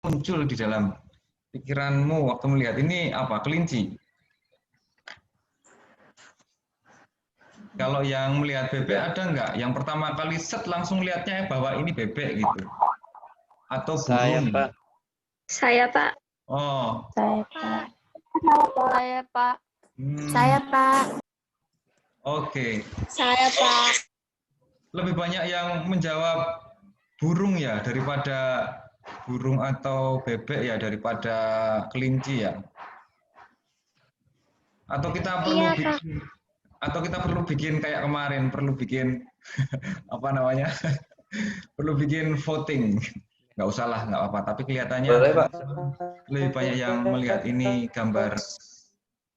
muncul di dalam pikiranmu waktu melihat ini apa? Kelinci. Kalau yang melihat bebek ada nggak? Yang pertama kali set langsung lihatnya bahwa ini bebek gitu. Atau Saya, burung. Pak. Saya, Pak. Oh. Saya, Pak. Saya, Pak. Saya, Pak. Oke. Saya, Pak. Lebih banyak yang menjawab burung ya daripada burung atau bebek ya daripada kelinci ya. Atau kita perlu Iya, Pak. bikin kayak kemarin, perlu bikin apa namanya? Perlu bikin voting. Nggak usah lah, nggak apa-apa. Tapi kelihatannya Boleh, Pak. lebih banyak yang melihat ini gambar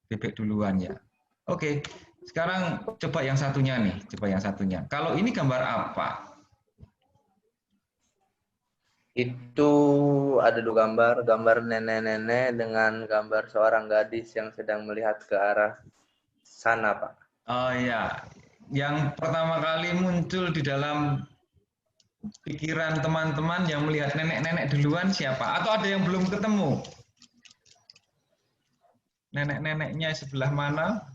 bebek duluan ya. Oke, sekarang coba yang satunya nih, coba yang satunya. Kalau ini gambar apa? Itu ada dua gambar nenek-nenek dengan gambar seorang gadis yang sedang melihat ke arah sana, Pak. Oh ya, yang pertama kali muncul di dalam pikiran teman-teman yang melihat nenek-nenek duluan siapa? Atau ada yang belum ketemu? Nenek-neneknya sebelah mana?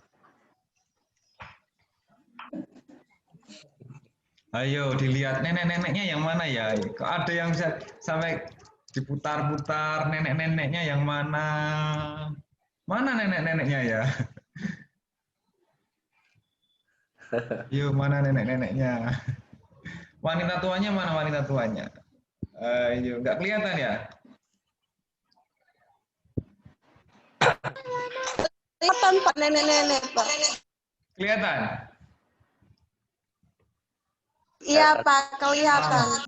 Ayo dilihat nenek-neneknya yang mana ya? Kok ada yang bisa sampai diputar-putar nenek-neneknya yang mana? Mana nenek-neneknya ya? Yuk, mana nenek-neneknya? Wanita tuanya mana wanita tuanya? Ayo, nggak kelihatan ya? Kelihatan, Pak, nenek-nenek, Pak. Kelihatan? Iya, Pak, kelihatan.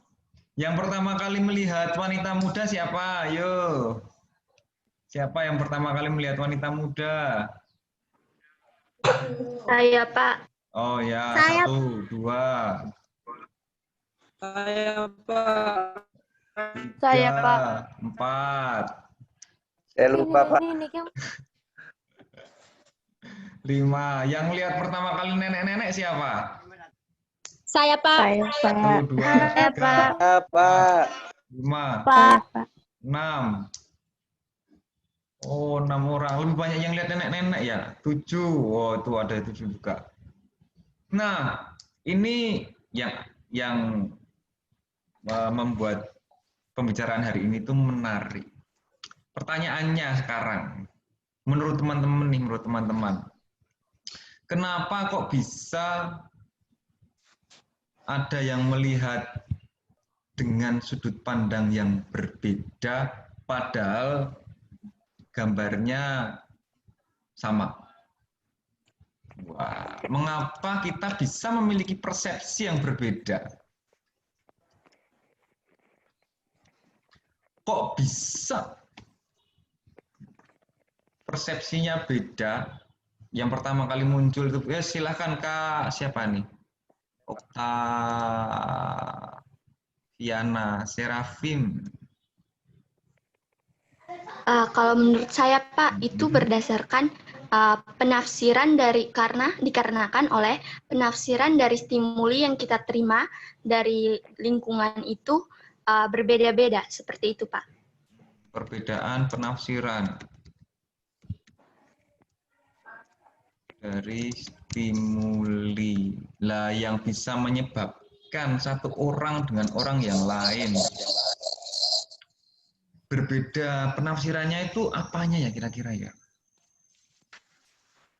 Yang pertama kali melihat wanita muda siapa? Ayo. Siapa yang pertama kali melihat wanita muda? Saya, Pak. Oh ya, Saya. 1, 2, Saya, Pak. 3, Saya, Pak. 4, Saya lupa, Pak. 5. Yang lihat pertama kali nenek-nenek siapa? Saya, Pak. Saya, Pak. 1, 2, 3, Saya, Pak. 5, Saya, Pak. 6. Oh, 6 orang. Lebih banyak yang lihat nenek-nenek ya? 7. Oh, itu ada 7 juga. Nah, ini yang membuat pembicaraan hari ini tuh menarik. Pertanyaannya sekarang, menurut teman-teman, kenapa kok bisa ada yang melihat dengan sudut pandang yang berbeda, padahal gambarnya sama? Wah, mengapa kita bisa memiliki persepsi yang berbeda? Kok bisa persepsinya beda? Yang pertama kali muncul itu, ya silahkan Kak, siapa nih? Oktaviana, Serafim. Kalau menurut saya, Pak, itu berdasarkan penafsiran dikarenakan oleh penafsiran dari stimuli yang kita terima dari lingkungan itu berbeda-beda, seperti itu, Pak. Perbedaan penafsiran dari stimuli lah yang bisa menyebabkan satu orang dengan orang yang lain berbeda penafsirannya itu apanya ya kira-kira ya?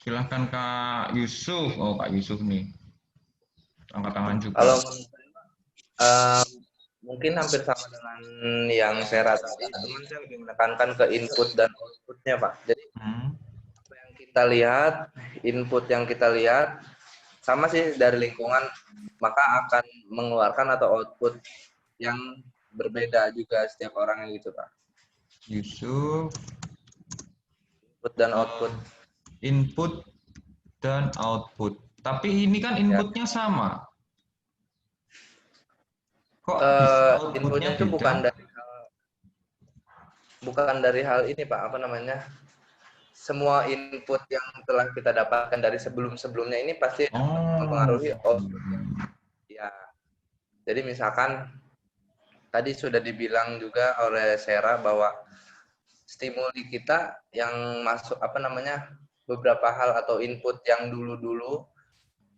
Silahkan Kak Yusuf. Oh, Kak Yusuf nih. Angkat tangan juga. Kalau mungkin hampir sama dengan yang saya tadi, cuman saya lebih menekankan ke input dan outputnya, Pak. Jadi apa yang kita lihat, input yang kita lihat sama sih dari lingkungan, maka akan mengeluarkan atau output yang berbeda juga setiap orangnya gitu, Pak. Yusuf. Input dan output. Input dan output. Tapi ini kan inputnya sama. Kok bisa inputnya itu bukan dari hal ini, Pak, apa namanya? Semua input yang telah kita dapatkan dari sebelum-sebelumnya ini pasti mempengaruhi output. Ya. Jadi misalkan tadi sudah dibilang juga oleh Sera bahwa stimuli kita yang masuk beberapa hal atau input yang dulu-dulu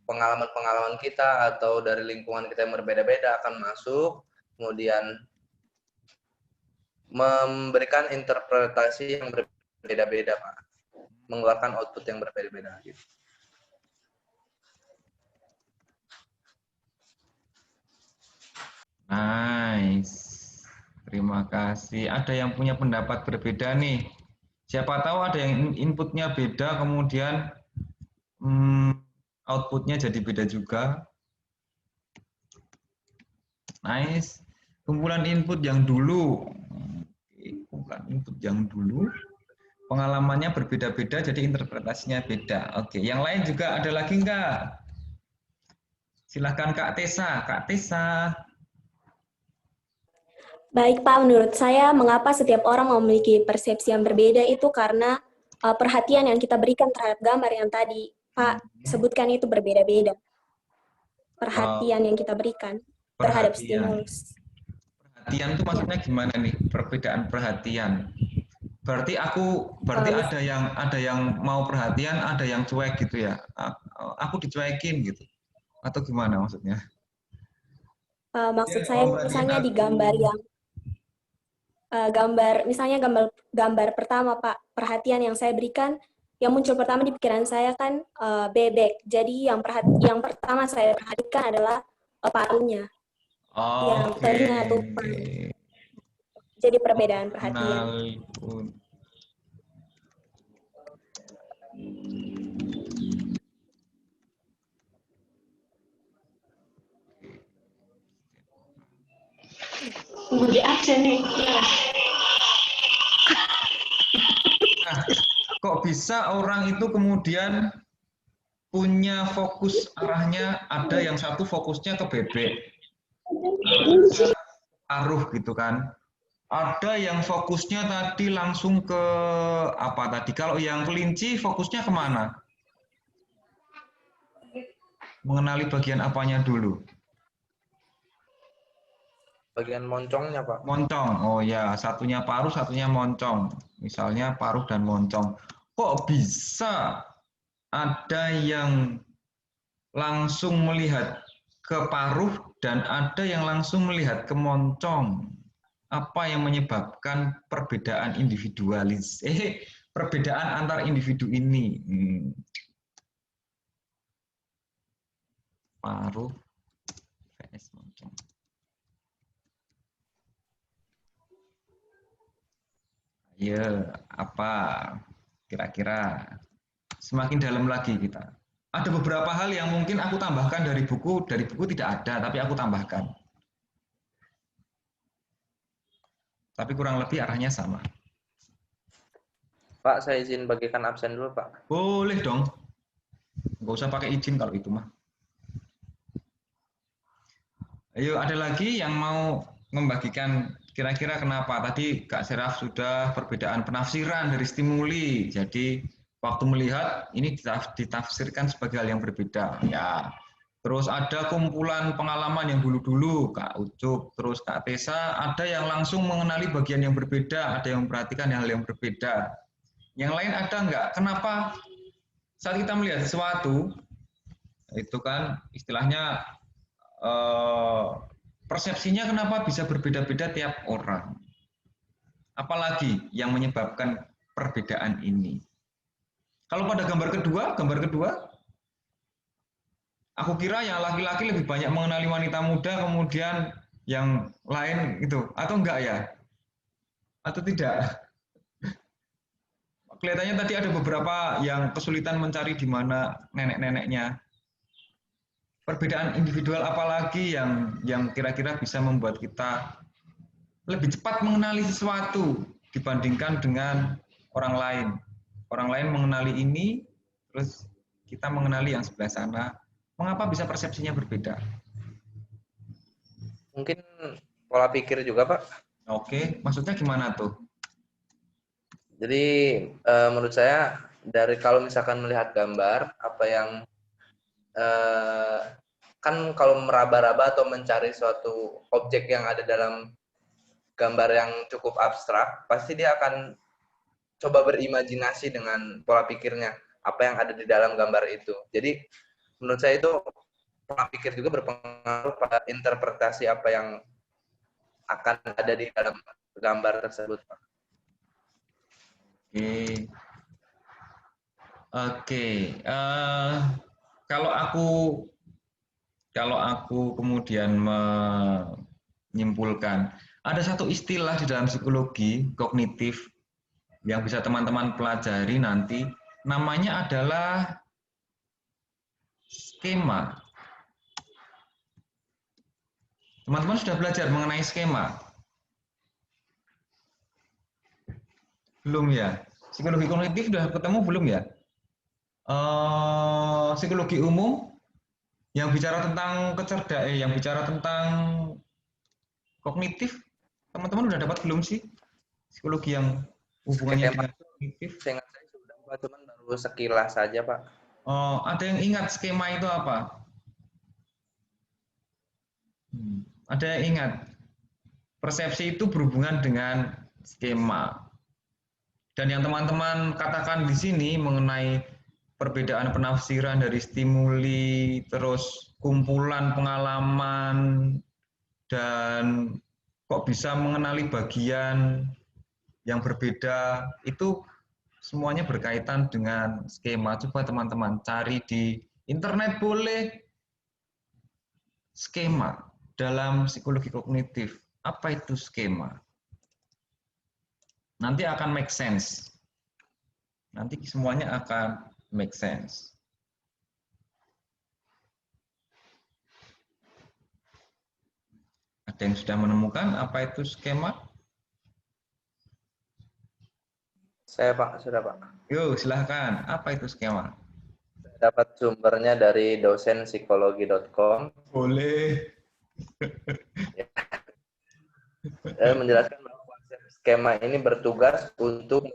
pengalaman-pengalaman kita atau dari lingkungan kita yang berbeda-beda akan masuk, kemudian memberikan interpretasi yang berbeda-beda, Pak. Mengeluarkan output yang berbeda-beda gitu. Nice. Terima kasih. Ada yang punya pendapat berbeda nih. Siapa tahu ada yang inputnya beda, kemudian outputnya jadi beda juga. Nice. Kumpulan input yang dulu. Kumpulan input yang dulu. Pengalamannya berbeda-beda, jadi interpretasinya beda. Oke, yang lain juga ada lagi enggak? Silahkan Kak Tessa. Kak Tessa. Baik Pak, menurut saya mengapa setiap orang memiliki persepsi yang berbeda itu karena perhatian yang kita berikan terhadap gambar yang tadi Pak sebutkan itu berbeda-beda. Perhatian yang kita berikan terhadap stimulus. Perhatian itu maksudnya gimana nih? Perbedaan perhatian. Berarti ada yang mau perhatian, ada yang cuek gitu ya. Aku dicuekin gitu. Atau gimana maksudnya? Maksud saya misalnya di gambar yang misalnya gambar pertama Pak, perhatian yang saya berikan yang muncul pertama di pikiran saya kan bebek. Jadi yang pertama saya perhatikan adalah paruhnya. Yang telinga tuh. Jadi perbedaan perhatian. Di absen nih. Nah, kok bisa orang itu kemudian punya fokus arahnya, ada yang satu fokusnya ke bebek, paruh gitu kan. Ada yang fokusnya tadi langsung ke apa tadi? Kalau yang kelinci fokusnya kemana? Mengenali bagian apanya dulu? Bagian moncongnya, Pak. Moncong, oh ya, satunya paruh, satunya moncong. Misalnya paruh dan moncong. Kok bisa ada yang langsung melihat ke paruh dan ada yang langsung melihat ke moncong? Apa yang menyebabkan perbedaan individualis? Perbedaan antar individu ini. Paruh vs moncong. Ya, apa kira-kira? Semakin dalam lagi kita. Ada beberapa hal yang mungkin aku tambahkan dari buku tidak ada, tapi aku tambahkan. Tapi kurang lebih arahnya sama. Pak, saya izin bagikan absen dulu, Pak. Boleh dong. Nggak usah pakai izin kalau itu mah. Ayo, ada lagi yang mau membagikan kira-kira kenapa? Tadi Kak Seraf sudah perbedaan penafsiran dari stimuli. Jadi waktu melihat ini ditafsirkan sebagai hal yang berbeda. Ya. Terus ada kumpulan pengalaman yang dulu-dulu, Kak Ucup, terus Kak Tessa, ada yang langsung mengenali bagian yang berbeda, ada yang memperhatikan hal yang berbeda. Yang lain ada enggak? Kenapa saat kita melihat sesuatu, itu kan istilahnya persepsinya kenapa bisa berbeda-beda tiap orang? Apalagi yang menyebabkan perbedaan ini? Kalau pada gambar kedua, aku kira yang laki-laki lebih banyak mengenali wanita muda, kemudian yang lain itu, atau enggak ya? Atau tidak? Kelihatannya tadi ada beberapa yang kesulitan mencari di mana nenek-neneknya. Perbedaan individual apalagi yang kira-kira bisa membuat kita lebih cepat mengenali sesuatu dibandingkan dengan orang lain. Orang lain mengenali ini, terus kita mengenali yang sebelah sana. Mengapa bisa persepsinya berbeda? Mungkin pola pikir juga, Pak. Oke, maksudnya gimana tuh? Jadi menurut saya dari kalau misalkan melihat gambar, apa yang kan kalau meraba-raba atau mencari suatu objek yang ada dalam gambar yang cukup abstrak, pasti dia akan coba berimajinasi dengan pola pikirnya, apa yang ada di dalam gambar itu. Jadi menurut saya itu pola pikir juga berpengaruh pada interpretasi apa yang akan ada di dalam gambar tersebut, Pak. Oke. Kalau aku kemudian menyimpulkan, ada satu istilah di dalam psikologi kognitif yang bisa teman-teman pelajari nanti, namanya adalah skema. Teman-teman sudah belajar mengenai skema? Belum ya? Psikologi kognitif sudah ketemu belum ya? Psikologi umum yang bicara tentang yang bicara tentang kognitif, teman-teman udah dapat belum sih? Psikologi yang hubungannya dengan kognitif? Saya ingat saya sudah, Pak, cuman baru sekilas saja, Pak. Ada yang ingat skema itu apa? Ada yang ingat? Persepsi itu berhubungan dengan skema. Dan yang teman-teman katakan di sini mengenai perbedaan penafsiran dari stimuli, terus kumpulan pengalaman, dan kok bisa mengenali bagian yang berbeda, itu semuanya berkaitan dengan skema. Coba teman-teman cari di internet boleh, skema dalam psikologi kognitif. Apa itu skema? Nanti akan make sense. Nanti semuanya akan make sense. Ada yang sudah menemukan apa itu skema? Saya, Pak, sudah, Pak. Yuk, silahkan. Apa itu skema? Saya dapat sumbernya dari dosenpsikologi.com. Boleh. Menjelaskan bahwa konsep skema ini bertugas untuk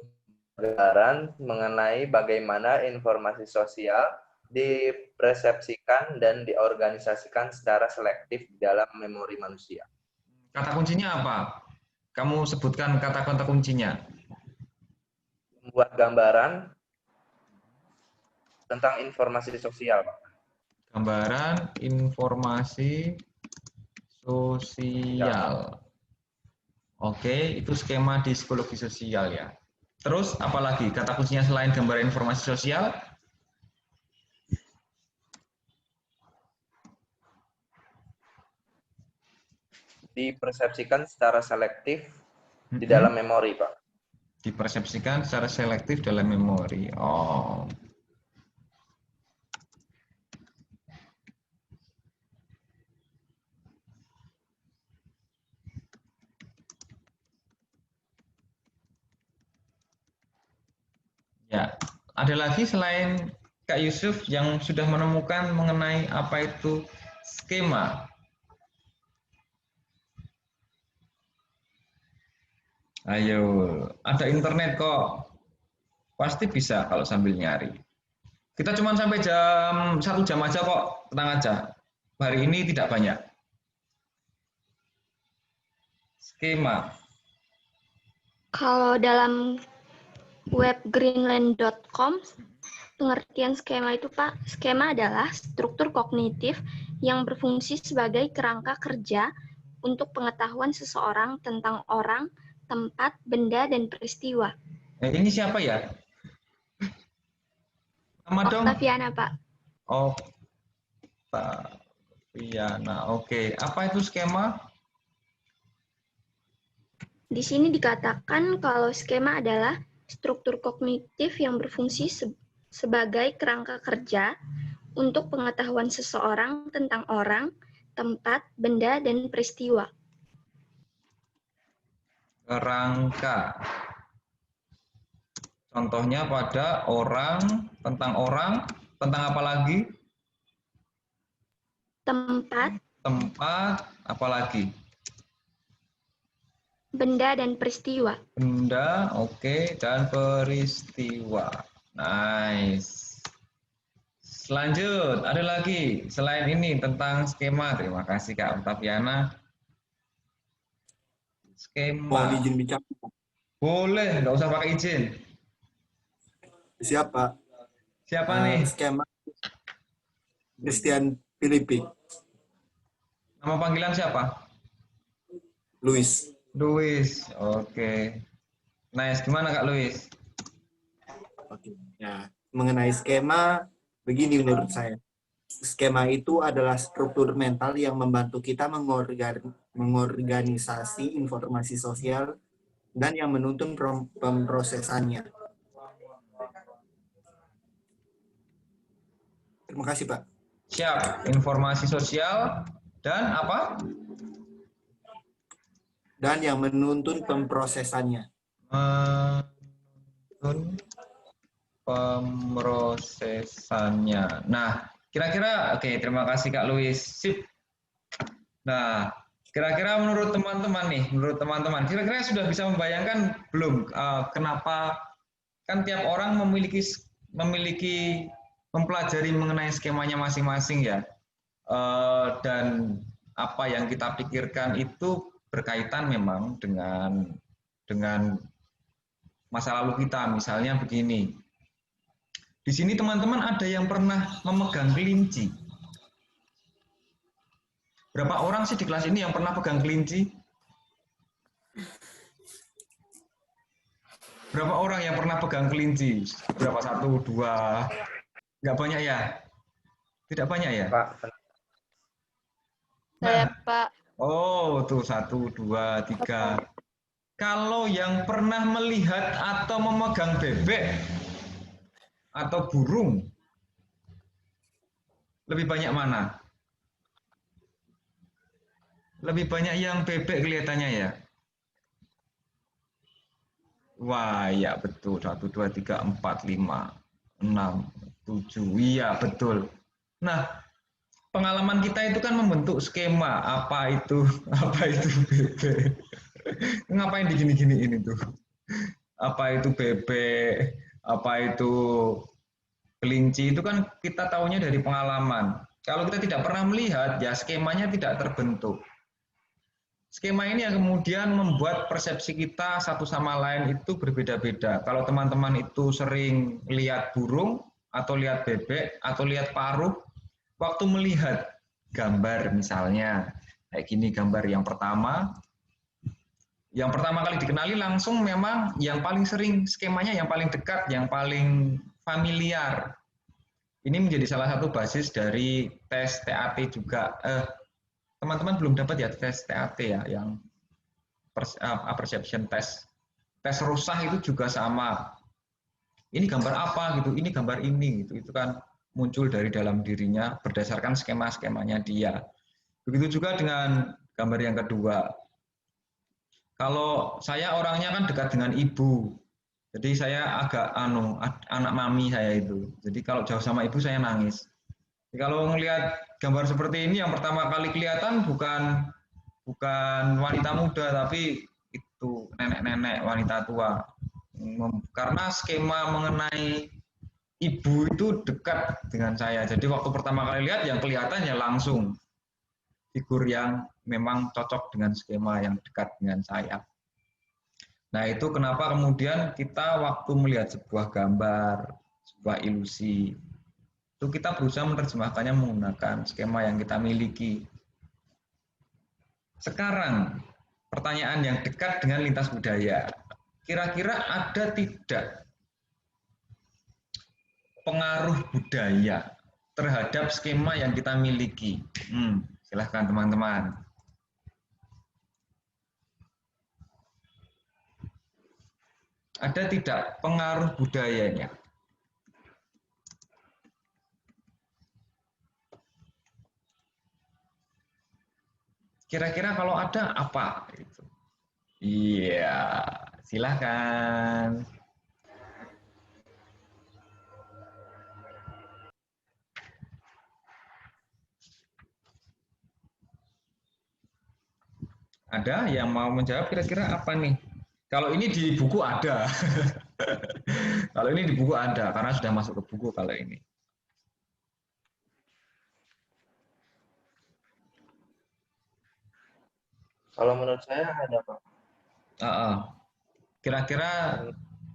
gambaran mengenai bagaimana informasi sosial dipersepsikan dan diorganisasikan secara selektif dalam memori manusia. Kata kuncinya apa? Kamu sebutkan kata-kata kuncinya. Membuat gambaran tentang informasi sosial, Pak. Gambaran informasi sosial. Oke, itu skema di psikologi sosial ya. Terus apalagi kata kuncinya selain gambaran informasi sosial? Dipersepsikan secara selektif di dalam memori, Pak. Dipersepsikan secara selektif dalam memori. Oh. Ya, ada lagi selain Kak Yusuf yang sudah menemukan mengenai apa itu skema? Ayo, ada internet kok. Pasti bisa kalau sambil nyari. Kita cuma sampai jam 1 jam aja kok, tenang aja. Hari ini tidak banyak. Skema. Kalau dalam web greenland.com, pengertian skema itu, Pak, skema adalah struktur kognitif yang berfungsi sebagai kerangka kerja untuk pengetahuan seseorang tentang orang, tempat, benda, dan peristiwa. Ini siapa ya? Nama dong? Octaviana, Pak. Octaviana, oke. Apa itu skema? Di sini dikatakan kalau skema adalah struktur kognitif yang berfungsi sebagai kerangka kerja untuk pengetahuan seseorang tentang orang, tempat, benda, dan peristiwa. Kerangka. Contohnya pada orang, tentang apa lagi? Tempat, apa lagi? Benda dan peristiwa. Benda, oke, dan peristiwa. Nice. Selanjut, ada lagi selain ini tentang skema. Terima kasih Kak Octaviana. Mohon Skema. izin bicara. Boleh, nggak usah pakai izin. Siapa? Siapa nih? Skema Christian Filipi. Nama panggilan siapa? Luis. Luis. Oke. Nice. Gimana Kak Luis? Oke. Ya, mengenai skema, begini menurut saya. Skema itu adalah struktur mental yang membantu kita mengorganisasi informasi sosial dan yang menuntun pemrosesannya. Terima kasih, Pak. Siap. Informasi sosial dan apa? Dan yang menuntun pemrosesannya. Menuntun pemrosesannya. Nah, kira-kira oke, terima kasih Kak Luis. Sip. Nah, kira-kira menurut teman-teman, kira-kira sudah bisa membayangkan belum kenapa kan tiap orang memiliki mempelajari mengenai skemanya masing-masing ya. Dan apa yang kita pikirkan itu berkaitan memang dengan masa lalu kita. Misalnya begini. Di sini teman-teman ada yang pernah memegang kelinci. Berapa orang sih di kelas ini yang pernah pegang kelinci? Berapa orang yang pernah pegang kelinci? Berapa? 1, 2? Nggak banyak ya? Tidak banyak ya? Pak. Saya, Nah, Pak. oh tuh 1, 2, 3. Kalau yang pernah melihat atau memegang bebek atau burung, lebih banyak mana? Lebih banyak yang bebek kelihatannya ya? Wah, ya betul. 1, 2, 3, 4, 5, 6, 7. Iya, betul. Nah, pengalaman kita itu kan membentuk skema. Apa itu bebek? Ngapain digini-gini ini tuh? Apa itu bebek? Apa itu kelinci? Itu kan kita tahunya dari pengalaman. Kalau kita tidak pernah melihat, ya skemanya tidak terbentuk. Skema ini yang kemudian membuat persepsi kita satu sama lain itu berbeda-beda. Kalau teman-teman itu sering lihat burung, atau lihat bebek, atau lihat paruh, waktu melihat gambar misalnya, kayak gini gambar yang pertama kali dikenali langsung memang yang paling sering skemanya, yang paling dekat, yang paling familiar. Ini menjadi salah satu basis dari tes TAT juga. Teman-teman belum dapat ya tes TAT ya, yang perception test. Tes rusah itu juga sama. Ini gambar apa gitu, ini gambar ini gitu. Itu kan muncul dari dalam dirinya berdasarkan skema-skemanya dia. Begitu juga dengan gambar yang kedua. Kalau saya orangnya kan dekat dengan ibu. Jadi saya agak anak mami saya itu. Jadi kalau jauh sama ibu saya nangis. Jadi kalau melihat gambar seperti ini yang pertama kali kelihatan bukan wanita muda, tapi itu nenek-nenek, wanita tua. Karena skema mengenai ibu itu dekat dengan saya. Jadi waktu pertama kali lihat yang kelihatannya langsung figur yang memang cocok dengan skema yang dekat dengan saya. Nah itu kenapa kemudian kita waktu melihat sebuah gambar, sebuah ilusi, itu kita berusaha menerjemahkannya menggunakan skema yang kita miliki. Sekarang, pertanyaan yang dekat dengan lintas budaya. Kira-kira ada tidak pengaruh budaya terhadap skema yang kita miliki? Silahkan teman-teman. Ada tidak pengaruh budayanya? Kira-kira kalau ada apa? Iya, silahkan. Ada yang mau menjawab kira-kira apa nih? Kalau ini di buku ada. Kalau ini di buku ada, karena sudah masuk ke buku kalau ini. Kalau menurut saya ada, Pak. Kira-kira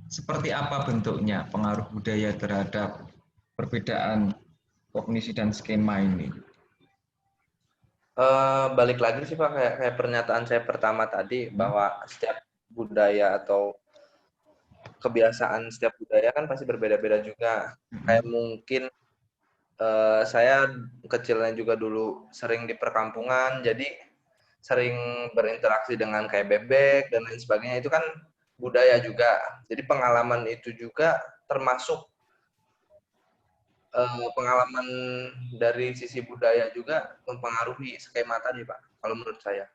seperti apa bentuknya pengaruh budaya terhadap perbedaan kognisi dan skema ini? Balik lagi sih Pak, kayak pernyataan saya pertama tadi, bahwa setiap budaya atau kebiasaan setiap budaya kan pasti berbeda-beda juga. Kayak mungkin saya kecilnya juga dulu sering di perkampungan, jadi sering berinteraksi dengan kayak bebek dan lain sebagainya, itu kan budaya juga. Jadi pengalaman itu juga termasuk pengalaman dari sisi budaya juga mempengaruhi skema tadi Pak, kalau menurut saya.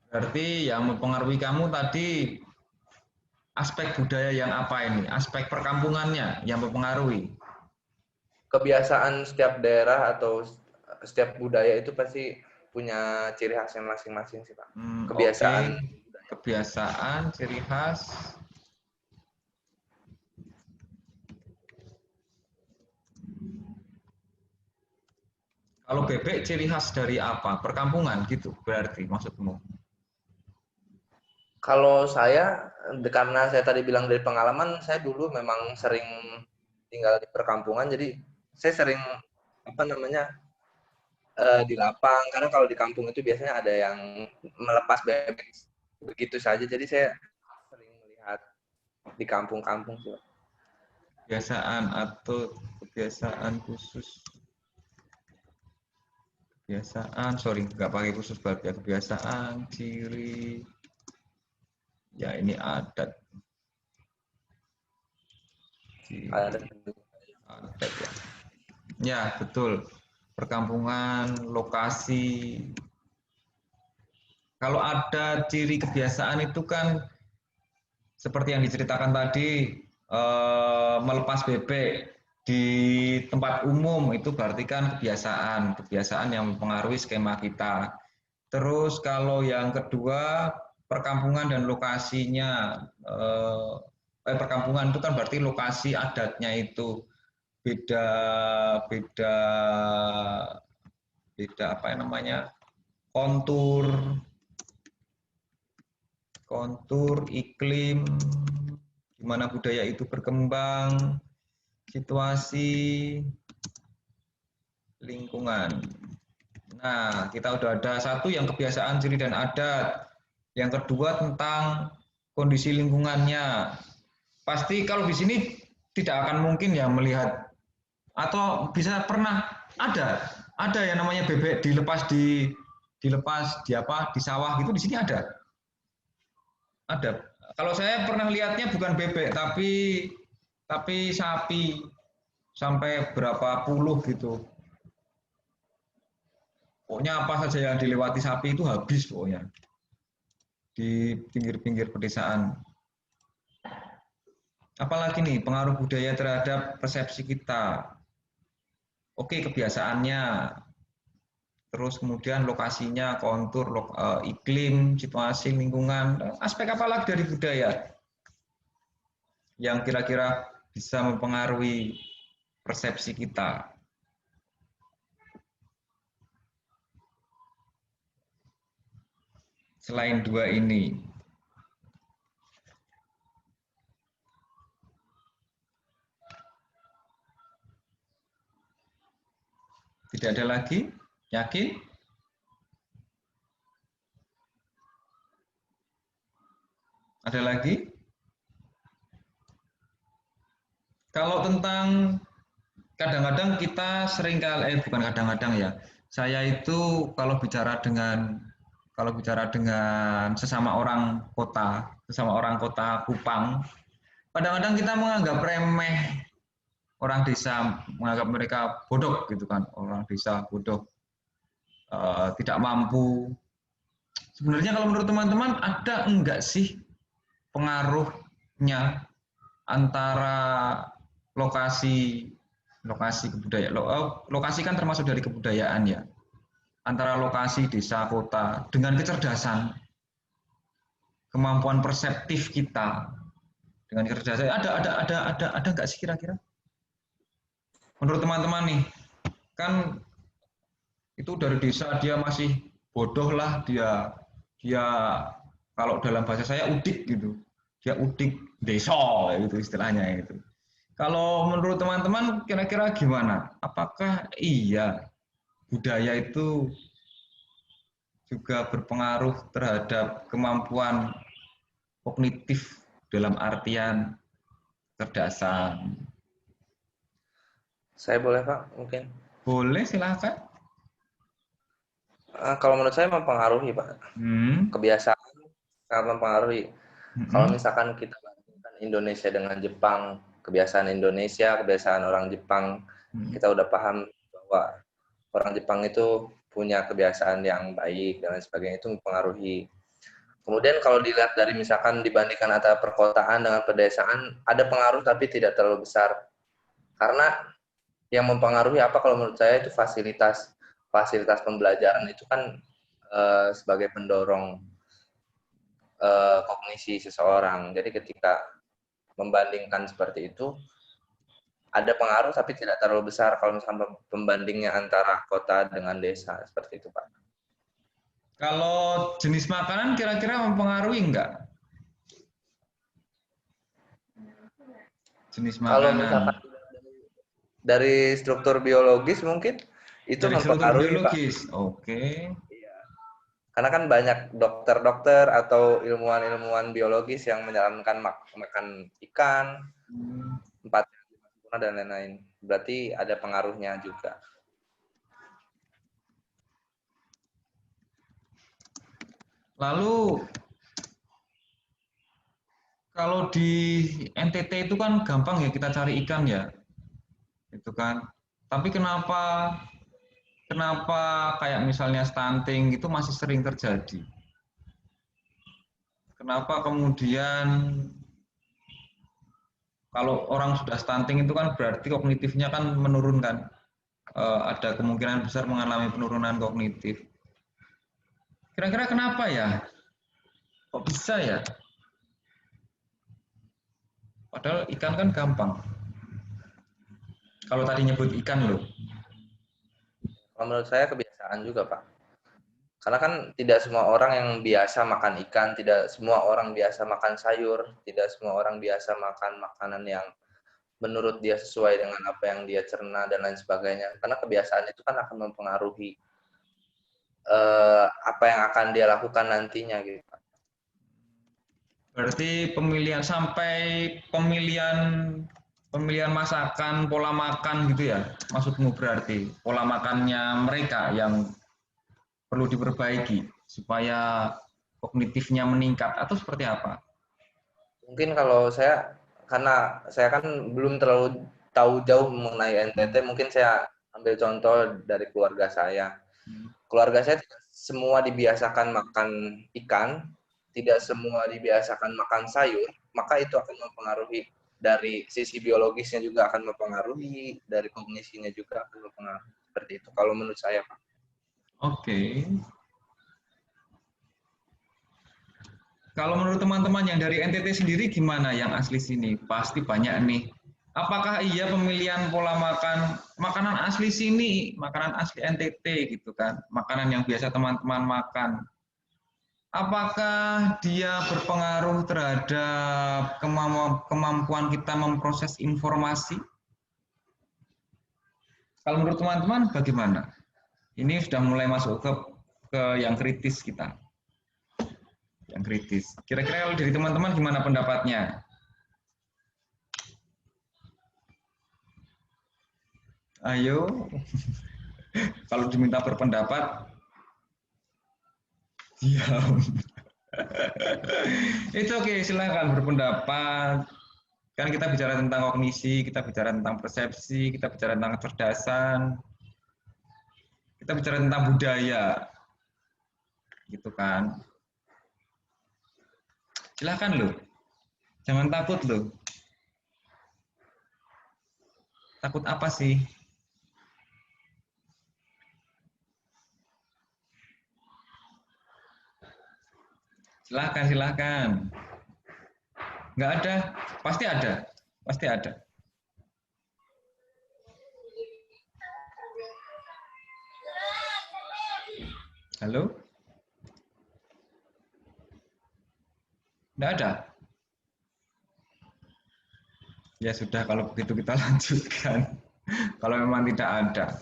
Berarti yang mempengaruhi kamu tadi aspek budaya yang apa ini? Aspek perkampungannya yang mempengaruhi? Kebiasaan setiap daerah atau setiap budaya itu pasti punya ciri khasnya masing-masing sih Pak. Kebiasaan. Okay. Kebiasaan, ciri khas. Kalau bebek ciri khas dari apa? Perkampungan gitu berarti maksudmu? Kalau saya, karena saya tadi bilang dari pengalaman, saya dulu memang sering tinggal di perkampungan, jadi saya sering di lapang, karena kalau di kampung itu biasanya ada yang melepas bebek begitu saja, jadi saya sering melihat di kampung-kampung sih. Kebiasaan atau kebiasaan khusus? Kebiasaan, sorry, nggak pakai khusus berarti ya. Kebiasaan, ciri, ya ini adat. Adat ya. Ya, betul. Perkampungan, lokasi. Kalau ada ciri kebiasaan itu kan seperti yang diceritakan tadi, melepas bebek di tempat umum itu berarti kan kebiasaan yang mempengaruhi skema kita. Terus kalau yang kedua, perkampungan dan lokasinya, perkampungan itu kan berarti lokasi adatnya itu beda apa namanya, kontur iklim, gimana budaya itu berkembang, situasi, lingkungan. Nah, kita udah ada satu yang kebiasaan, ciri dan adat. Yang kedua tentang kondisi lingkungannya. Pasti kalau di sini tidak akan mungkin ya melihat, atau bisa pernah ada yang namanya bebek dilepas di sawah gitu, di sini ada. Kalau saya pernah lihatnya bukan bebek tapi sapi sampai berapa puluh gitu. Pokoknya apa saja yang dilewati sapi itu habis pokoknya di pinggir-pinggir pedesaan. Apalagi nih pengaruh budaya terhadap persepsi kita. Oke, kebiasaannya, terus kemudian lokasinya, kontur, iklim, situasi, lingkungan, aspek apa lagi dari budaya yang kira-kira bisa mempengaruhi persepsi kita. Selain dua ini. Tidak ada lagi? Yakin? Ada lagi? Kalau tentang kadang-kadang kita sering bukan kadang-kadang ya. Saya itu kalau bicara dengan sesama orang kota Kupang, kadang-kadang kita menganggap remeh orang desa, menganggap mereka bodoh gitu kan, orang desa bodoh, tidak mampu. Sebenarnya kalau menurut teman-teman ada enggak sih pengaruhnya antara lokasi kebudayaan, lokasi kan termasuk dari kebudayaan ya, antara lokasi desa kota dengan kecerdasan, kemampuan perseptif kita dengan kecerdasan, ada nggak sih kira-kira? Menurut teman-teman nih, kan itu dari desa dia masih bodoh lah, dia kalau dalam bahasa saya udik gitu. Dia udik desa gitu istilahnya itu. Kalau menurut teman-teman kira-kira gimana? Apakah iya budaya itu juga berpengaruh terhadap kemampuan kognitif dalam artian kecerdasan? Saya boleh Pak, mungkin. Boleh, silakan. Kalau menurut saya mempengaruhi Pak. Kebiasaan sangat mempengaruhi. Kalau misalkan kita bandingkan Indonesia dengan Jepang, kebiasaan Indonesia, kebiasaan orang Jepang, kita udah paham bahwa orang Jepang itu punya kebiasaan yang baik dan lain sebagainya, itu mempengaruhi. Kemudian kalau dilihat dari misalkan dibandingkan antara perkotaan dengan pedesaan, ada pengaruh tapi tidak terlalu besar. Karena yang mempengaruhi apa kalau menurut saya itu fasilitas pembelajaran itu kan sebagai pendorong kognisi seseorang. Jadi ketika membandingkan seperti itu, ada pengaruh tapi tidak terlalu besar kalau misalnya pembandingnya antara kota dengan desa, seperti itu Pak. Kalau jenis makanan kira-kira mempengaruhi enggak? Jenis makanan. Kalau misalkan dari struktur biologis mungkin itu dari mempengaruhi biologis. Pak. Oke. Iya. Karena kan banyak dokter-dokter atau ilmuwan-ilmuwan biologis yang menyarankan makan ikan, 4 sempurna dan lain-lain. Berarti ada pengaruhnya juga. Lalu kalau di NTT itu kan gampang ya kita cari ikan ya, itu kan. Tapi kenapa kayak misalnya stunting itu masih sering terjadi? Kenapa kemudian kalau orang sudah stunting itu kan berarti kognitifnya kan menurun kan? Ada kemungkinan besar mengalami penurunan kognitif. Kira-kira kenapa ya? Kok bisa ya? Padahal ikan kan gampang. Kalau tadi nyebut ikan loh. Kalau menurut saya kebiasaan juga Pak. Karena kan tidak semua orang yang biasa makan ikan, tidak semua orang biasa makan sayur, tidak semua orang biasa makan makanan yang menurut dia sesuai dengan apa yang dia cerna dan lain sebagainya. Karena kebiasaan itu kan akan mempengaruhi apa yang akan dia lakukan nantinya gitu. Berarti pemilihan masakan, pola makan gitu ya? Maksudmu berarti pola makannya mereka yang perlu diperbaiki supaya kognitifnya meningkat atau seperti apa? Mungkin kalau saya, karena saya kan belum terlalu tahu jauh mengenai NTT, mungkin saya ambil contoh dari keluarga saya. Keluarga saya tidak semua dibiasakan makan ikan, tidak semua dibiasakan makan sayur, maka itu akan mempengaruhi dari sisi biologisnya juga akan mempengaruhi, dari kognisinya juga akan mempengaruhi. Seperti itu kalau menurut saya, Pak. Oke. Kalau menurut teman-teman yang dari NTT sendiri gimana yang asli sini? Pasti banyak nih. Apakah iya pemilihan pola makanan asli sini, makanan asli NTT gitu kan, makanan yang biasa teman-teman makan, apakah dia berpengaruh terhadap kemampuan kita memproses informasi? Kalau menurut teman-teman bagaimana? Ini sudah mulai masuk ke yang kritis kita. Yang kritis. Kira-kira kalau dari teman-teman gimana pendapatnya? Ayo, kalau diminta berpendapat, diam. Itu oke, silakan berpendapat. Kan kita bicara tentang kognisi, kita bicara tentang persepsi, kita bicara tentang kecerdasan, kita bicara tentang budaya, gitu kan? Silakan loh, jangan takut loh. Takut apa sih? Silakan. Nggak ada, pasti ada, pasti ada. Halo? Tidak ada? Ya sudah, kalau begitu kita lanjutkan. Kalau memang tidak ada.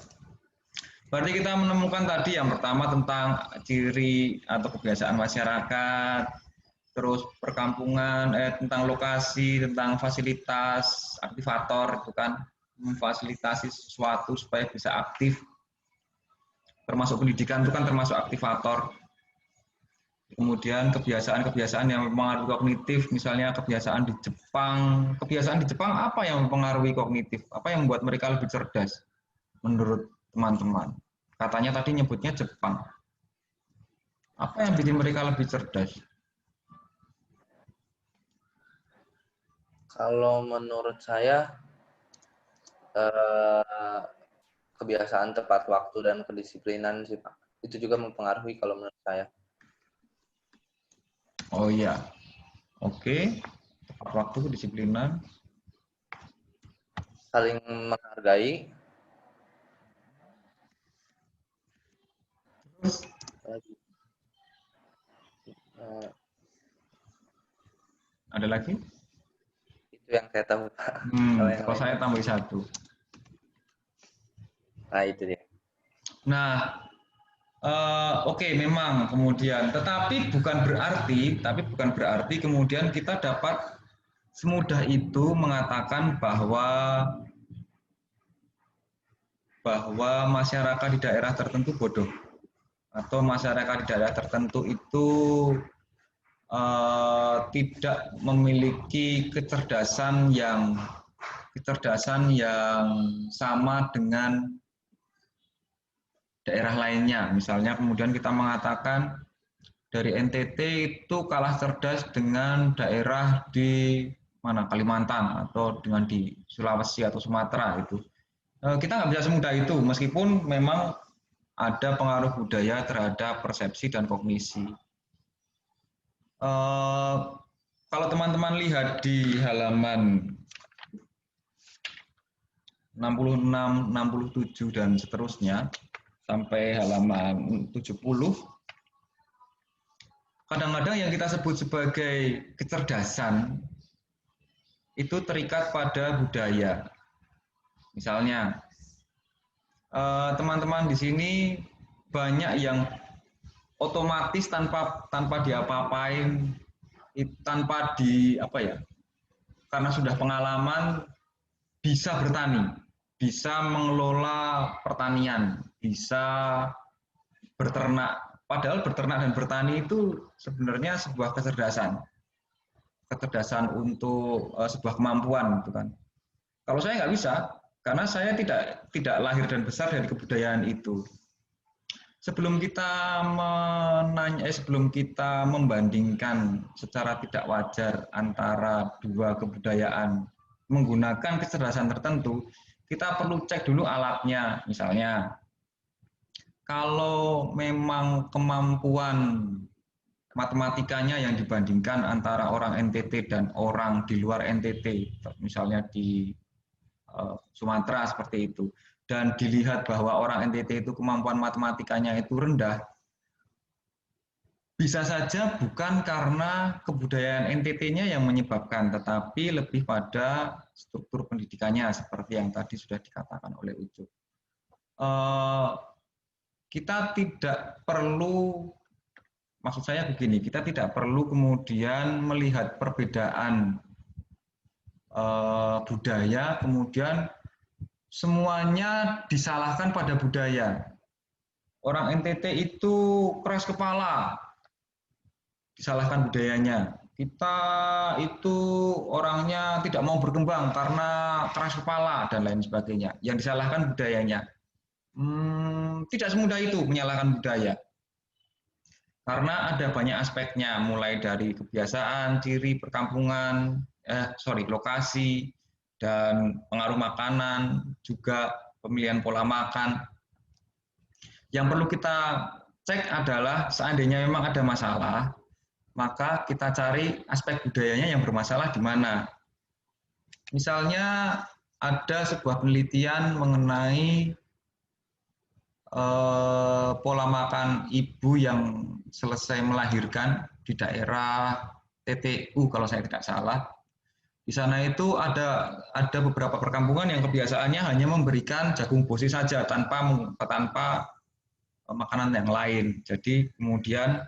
Berarti kita menemukan tadi yang pertama tentang ciri atau kebiasaan masyarakat, terus perkampungan, tentang lokasi, tentang fasilitas, aktivator, itu kan memfasilitasi sesuatu supaya bisa aktif. Termasuk pendidikan itu kan termasuk aktivator. Kemudian kebiasaan-kebiasaan yang mempengaruhi kognitif, misalnya kebiasaan di Jepang. Kebiasaan di Jepang apa yang mempengaruhi kognitif? Apa yang membuat mereka lebih cerdas menurut teman-teman? Katanya tadi nyebutnya Jepang. Apa yang bikin mereka lebih cerdas? Kalau menurut saya kebiasaan tepat waktu dan kedisiplinan sih Pak. Itu juga mempengaruhi kalau menurut saya. Oh iya, oke. Tepat waktu, kedisiplinan. Saling menghargai. Terus? Ada lagi? Itu yang saya tahu Pak. Kalau saya tambah satu. Nah itu dia. Nah, oke, memang kemudian, tetapi bukan berarti kemudian kita dapat semudah itu mengatakan bahwa masyarakat di daerah tertentu bodoh atau masyarakat di daerah tertentu itu tidak memiliki kecerdasan yang sama dengan daerah lainnya. Misalnya kemudian kita mengatakan dari NTT itu kalah cerdas dengan daerah di mana Kalimantan atau dengan di Sulawesi atau Sumatera itu. Kita nggak bisa semudah itu, meskipun memang ada pengaruh budaya terhadap persepsi dan kognisi. Kalau teman-teman lihat di halaman 66, 67 dan seterusnya sampai halaman 70, kadang-kadang yang kita sebut sebagai kecerdasan itu terikat pada budaya. Misalnya, teman-teman di sini banyak yang otomatis tanpa diapa-apain, karena sudah pengalaman bisa bertani, bisa mengelola pertanian, bisa berternak. Padahal berternak dan bertani itu sebenarnya sebuah kecerdasan untuk sebuah kemampuan, gitu kan. Kalau saya nggak bisa, karena saya tidak lahir dan besar dari kebudayaan itu. Sebelum kita membandingkan secara tidak wajar antara dua kebudayaan menggunakan kecerdasan tertentu, kita perlu cek dulu alatnya. Misalnya, kalau memang kemampuan matematikanya yang dibandingkan antara orang NTT dan orang di luar NTT, misalnya di Sumatera seperti itu, dan dilihat bahwa orang NTT itu kemampuan matematikanya itu rendah, bisa saja bukan karena kebudayaan NTT-nya yang menyebabkan, tetapi lebih pada struktur pendidikannya seperti yang tadi sudah dikatakan oleh Ucup. Kita tidak perlu, maksud saya begini, kita tidak perlu kemudian melihat perbedaan budaya, kemudian semuanya disalahkan pada budaya. Orang NTT itu keras kepala, disalahkan budayanya. Kita itu orangnya tidak mau berkembang karena keras kepala dan lain sebagainya. Yang disalahkan budayanya. Tidak semudah itu menyalahkan budaya. Karena ada banyak aspeknya, mulai dari kebiasaan, ciri perkampungan, lokasi, dan pengaruh makanan, juga pemilihan pola makan. Yang perlu kita cek adalah seandainya memang ada masalah, maka kita cari aspek budayanya yang bermasalah di mana. Misalnya ada sebuah penelitian mengenai pola makan ibu yang selesai melahirkan di daerah TTU kalau saya tidak salah. Di sana itu ada beberapa perkampungan yang kebiasaannya hanya memberikan jagung bosi saja tanpa makanan yang lain. Jadi kemudian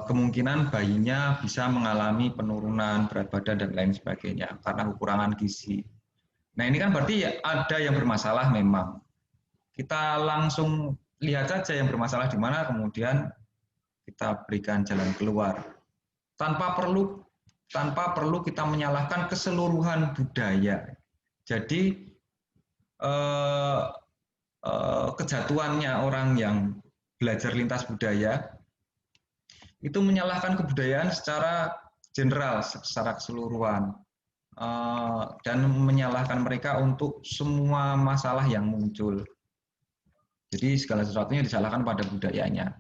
kemungkinan bayinya bisa mengalami penurunan berat badan dan lain sebagainya karena kekurangan gizi. Nah ini kan berarti ada yang bermasalah memang. Kita langsung lihat saja yang bermasalah di mana, kemudian kita berikan jalan keluar. Tanpa perlu kita menyalahkan keseluruhan budaya. Jadi kejatuhannya orang yang belajar lintas budaya itu menyalahkan kebudayaan secara general, secara keseluruhan, dan menyalahkan mereka untuk semua masalah yang muncul. Jadi segala sesuatunya disalahkan pada budayanya.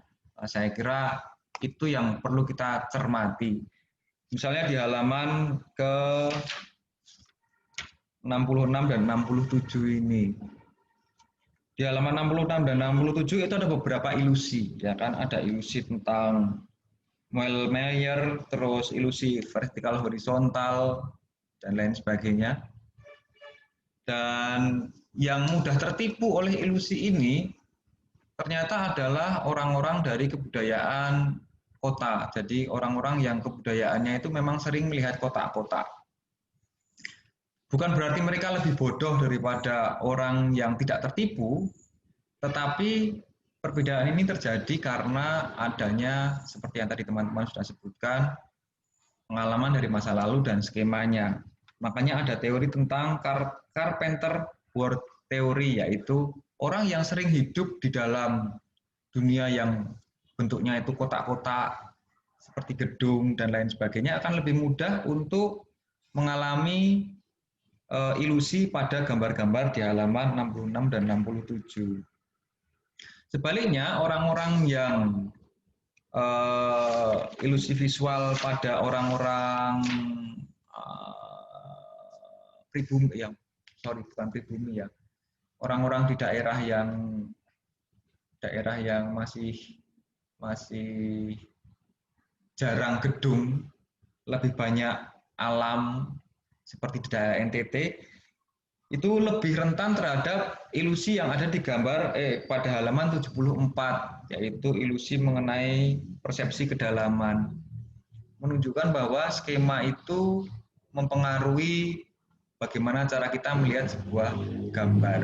Saya kira itu yang perlu kita cermati. Misalnya di halaman ke 66 dan 67 ini. Di halaman 66 dan 67 itu ada beberapa ilusi, ya kan? Ada ilusi tentang Meyer, terus ilusi vertikal horizontal dan lain sebagainya. Dan yang mudah tertipu oleh ilusi ini ternyata adalah orang-orang dari kebudayaan kota. Jadi orang-orang yang kebudayaannya itu memang sering melihat kotak-kotak. Bukan berarti mereka lebih bodoh daripada orang yang tidak tertipu, tetapi perbedaan ini terjadi karena adanya, seperti yang tadi teman-teman sudah sebutkan, pengalaman dari masa lalu dan skemanya. Makanya ada teori tentang Carpenter World Theory, yaitu orang yang sering hidup di dalam dunia yang bentuknya itu kotak-kotak, seperti gedung dan lain sebagainya, akan lebih mudah untuk mengalami ilusi pada gambar-gambar di halaman 66 dan 67. Sebaliknya, orang-orang yang ilusi visual pada orang-orang pribumi, bukan pribumi ya, orang-orang di daerah yang masih jarang gedung, lebih banyak alam, seperti di daerah NTT, itu lebih rentan terhadap ilusi yang ada di gambar pada halaman 74, yaitu ilusi mengenai persepsi kedalaman. Menunjukkan bahwa skema itu mempengaruhi bagaimana cara kita melihat sebuah gambar.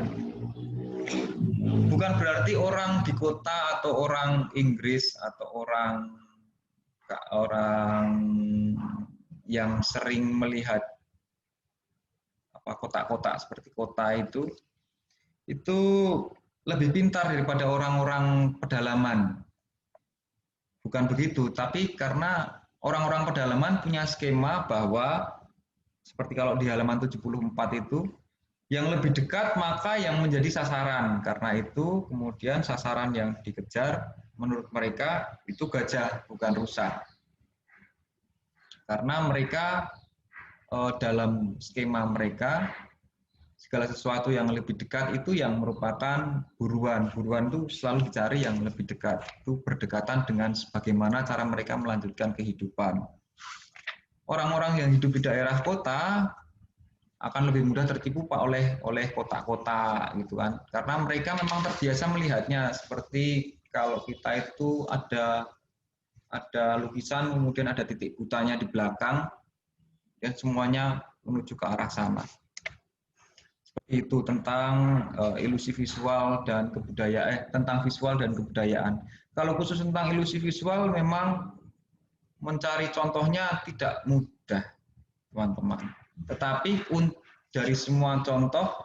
Bukan berarti orang di kota atau orang Inggris atau orang yang sering melihat kotak-kotak seperti kota itu lebih pintar daripada orang-orang pedalaman. Bukan begitu, tapi karena orang-orang pedalaman punya skema bahwa seperti kalau di halaman 74 itu, yang lebih dekat maka yang menjadi sasaran. Karena itu kemudian sasaran yang dikejar menurut mereka itu gajah, bukan rusa. Karena mereka dalam skema mereka, segala sesuatu yang lebih dekat itu yang merupakan buruan. Buruan itu selalu dicari yang lebih dekat. Itu berdekatan dengan bagaimana cara mereka melanjutkan kehidupan. Orang-orang yang hidup di daerah kota akan lebih mudah tertipu oleh kotak-kotak gitu kan. Karena mereka memang terbiasa melihatnya seperti kalau kita itu ada lukisan, kemudian ada titik butanya di belakang, dan semuanya menuju ke arah sana. Seperti itu tentang ilusi visual dan kebudayaan, tentang visual dan kebudayaan. Kalau khusus tentang ilusi visual, memang mencari contohnya tidak mudah, teman-teman. Tetapi dari semua contoh,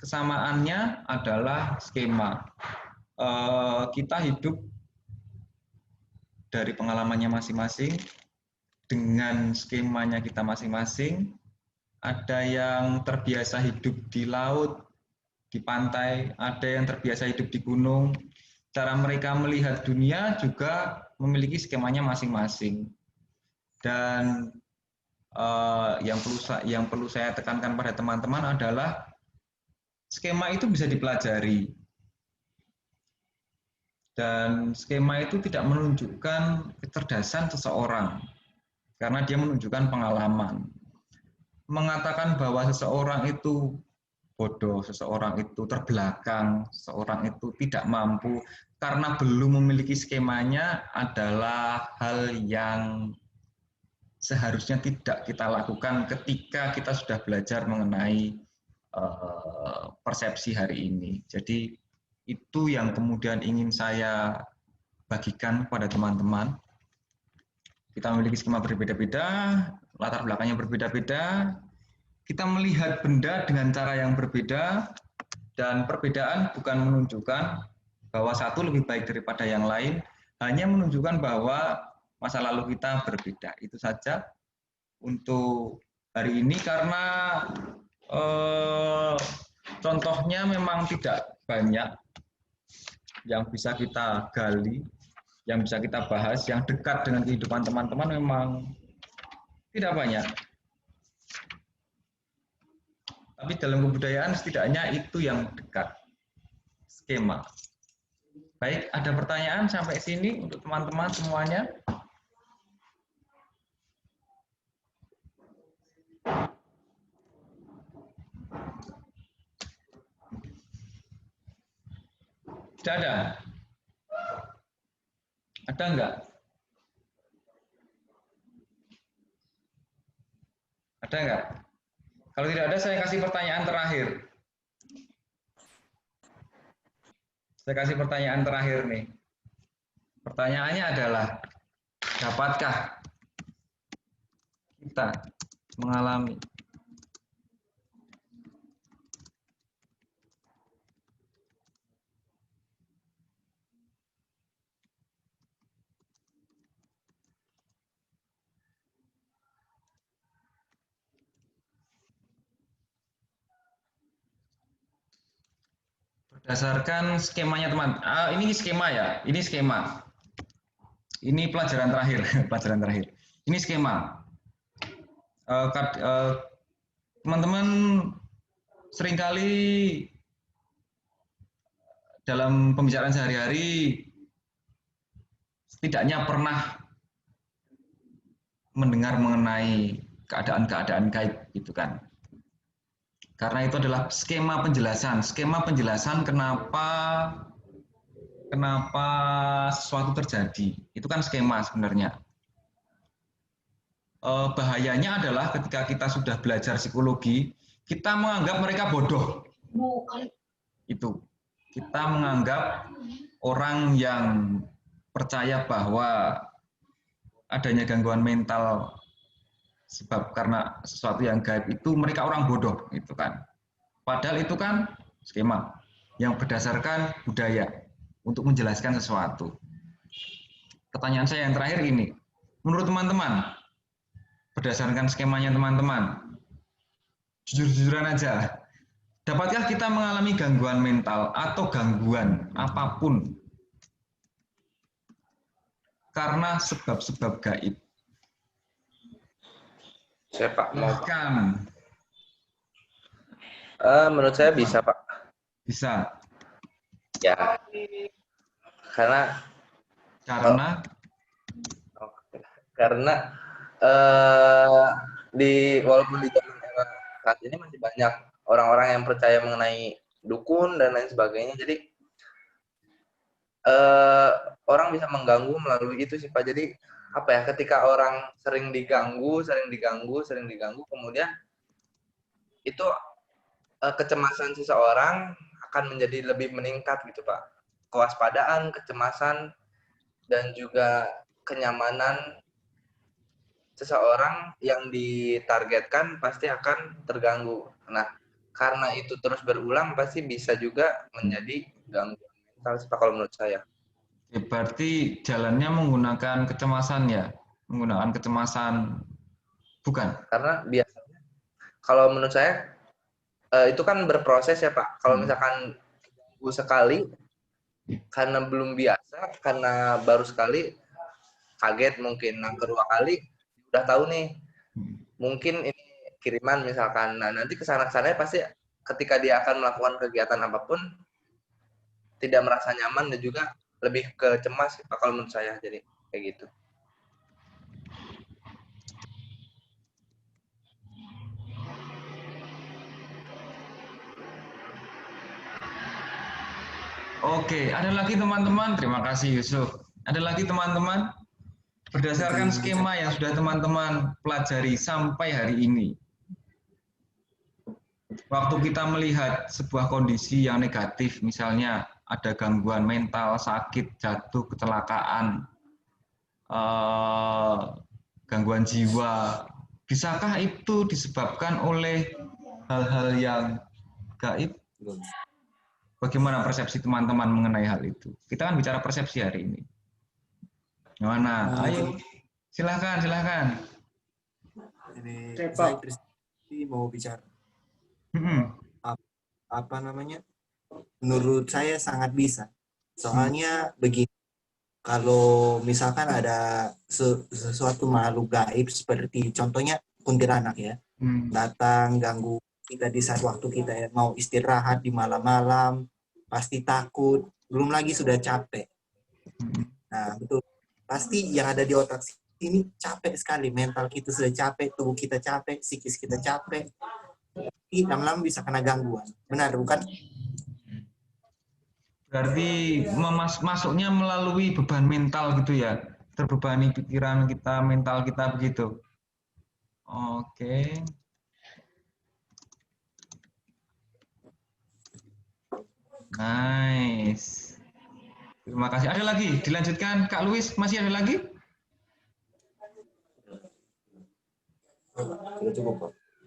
kesamaannya adalah skema. Kita hidup dari pengalamannya masing-masing, dengan skemanya kita masing-masing. Ada yang terbiasa hidup di laut, di pantai, ada yang terbiasa hidup di gunung. Cara mereka melihat dunia juga memiliki skemanya masing-masing. Dan yang perlu saya tekankan pada teman-teman adalah skema itu bisa dipelajari. Dan skema itu tidak menunjukkan kecerdasan seseorang, karena dia menunjukkan pengalaman. Mengatakan bahwa seseorang itu bodoh, seseorang itu terbelakang, seseorang itu tidak mampu karena belum memiliki skemanya adalah hal yang seharusnya tidak kita lakukan ketika kita sudah belajar mengenai persepsi hari ini. Jadi itu yang kemudian ingin saya bagikan kepada teman-teman. Kita memiliki skema berbeda-beda, latar belakangnya berbeda-beda, kita melihat benda dengan cara yang berbeda, dan perbedaan bukan menunjukkan bahwa satu lebih baik daripada yang lain, hanya menunjukkan bahwa masa lalu kita berbeda. Itu saja untuk hari ini, karena contohnya memang tidak banyak yang bisa kita gali, yang bisa kita bahas, yang dekat dengan kehidupan teman-teman memang tidak banyak. Tapi dalam kebudayaan setidaknya itu yang dekat, skema. Baik, ada pertanyaan sampai sini untuk teman-teman semuanya? Tidak ada? Ada enggak? Ada enggak? Kalau tidak ada, saya kasih pertanyaan terakhir. Saya kasih pertanyaan terakhir nih. Pertanyaannya adalah, dapatkah kita mengalami berdasarkan skemanya teman? Ini skema ya, ini skema. Ini pelajaran terakhir, pelajaran terakhir. Ini skema. Teman-teman seringkali dalam pembicaraan sehari-hari setidaknya pernah mendengar mengenai keadaan-keadaan gaib, gitu kan. Karena itu adalah skema penjelasan kenapa sesuatu terjadi. Itu kan skema sebenarnya. Bahayanya adalah ketika kita sudah belajar psikologi, kita menganggap mereka bodoh. Itu. Kita menganggap orang yang percaya bahwa adanya gangguan mental sebab karena sesuatu yang gaib itu mereka orang bodoh, itu kan. Padahal itu kan skema yang berdasarkan budaya untuk menjelaskan sesuatu. Pertanyaan saya yang terakhir ini, menurut teman-teman, berdasarkan skemanya teman-teman, jujur-jujuran aja, dapatkah kita mengalami gangguan mental atau gangguan apapun karena sebab-sebab gaib? Saya Pak mau. Menurut saya bisa Pak. Bisa. Ya. Karena walaupun di zaman era saat ini masih banyak orang-orang yang percaya mengenai dukun dan lain sebagainya. Jadi orang bisa mengganggu melalui itu sih Pak. Jadi apa ya, ketika orang sering diganggu, kemudian itu kecemasan seseorang akan menjadi lebih meningkat gitu Pak. Kewaspadaan, kecemasan, dan juga kenyamanan seseorang yang ditargetkan pasti akan terganggu. Nah, karena itu terus berulang pasti bisa juga menjadi gangguan mental Pak kalau menurut saya. Berarti jalannya menggunakan kecemasan ya? Menggunakan kecemasan, bukan? Karena biasanya, kalau menurut saya, itu kan berproses ya Pak. Kalau misalkan sekali, karena belum biasa, karena baru sekali, kaget mungkin. Nah, kedua kali, udah tahu nih, mungkin ini kiriman misalkan. Nah, nanti kesana-kesananya pasti ketika dia akan melakukan kegiatan apapun, tidak merasa nyaman dan juga lebih ke cemas Pak kalau menurut saya, jadi kayak gitu. Oke, ada lagi teman-teman. Terima kasih Yusuf. Ada lagi teman-teman. Berdasarkan skema yang sudah teman-teman pelajari sampai hari ini, waktu kita melihat sebuah kondisi yang negatif, misalnya ada gangguan mental, sakit, jatuh, kecelakaan, gangguan jiwa, bisakah itu disebabkan oleh hal-hal yang gaib? Bagaimana persepsi teman-teman mengenai hal itu? Kita kan bicara persepsi hari ini. Gimana? Ayo, silahkan. Ini saya mau bicara. Apa namanya? Menurut saya sangat bisa. Soalnya begini, kalau misalkan ada sesuatu makhluk gaib seperti contohnya kuntilanak ya, datang ganggu kita di saat waktu kita mau istirahat di malam-malam, pasti takut, belum lagi sudah capek. Nah, betul. Pasti yang ada di otak sini capek sekali, mental kita sudah capek, tubuh kita capek, psikis kita capek. Lama-lama bisa kena gangguan. Benar, bukan? Berarti masuknya melalui beban mental gitu ya, terbebani pikiran kita, mental kita begitu. Oke. Nice. Terima kasih. Ada lagi? Dilanjutkan Kak Luis, masih ada lagi?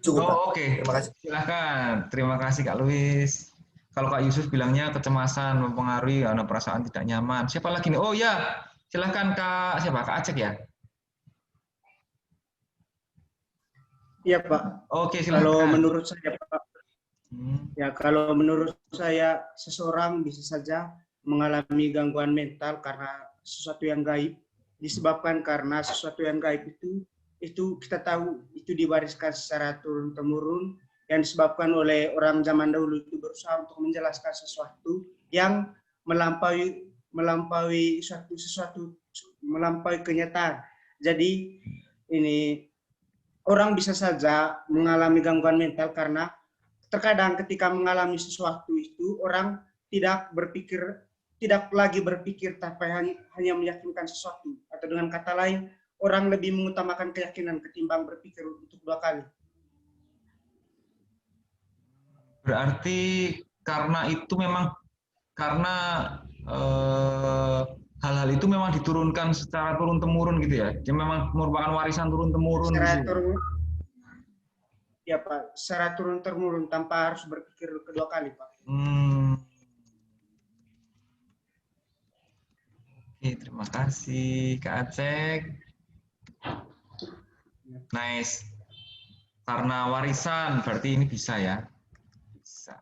Cukup. Oh, oke. Terima kasih. Silakan. Terima kasih Kak Luis. Kalau Kak Yusuf bilangnya kecemasan mempengaruhi karena perasaan tidak nyaman. Siapa lagi nih? Oh ya, silakan Kak siapa? Kak Acek ya? Iya Pak. Oke, silakan. Kalau menurut saya Pak, ya kalau menurut saya seseorang bisa saja mengalami gangguan mental karena sesuatu yang gaib, disebabkan karena sesuatu yang gaib itu kita tahu itu diwariskan secara turun-temurun yang disebabkan oleh orang zaman dahulu itu berusaha untuk menjelaskan sesuatu yang melampaui sesuatu melampaui kenyataan. Jadi ini orang bisa saja mengalami gangguan mental karena terkadang ketika mengalami sesuatu itu orang tidak lagi berpikir tapi hanya meyakinkan sesuatu, atau dengan kata lain orang lebih mengutamakan keyakinan ketimbang berpikir untuk 2 kali. Berarti karena itu memang hal-hal itu memang diturunkan secara turun-temurun gitu ya? Dia memang merupakan warisan turun-temurun gitu. Ya Pak, secara turun-temurun tanpa harus berpikir kedua kali Pak. Oke, terima kasih Kak Acek. Nice. Karena warisan berarti ini bisa ya? Bisa.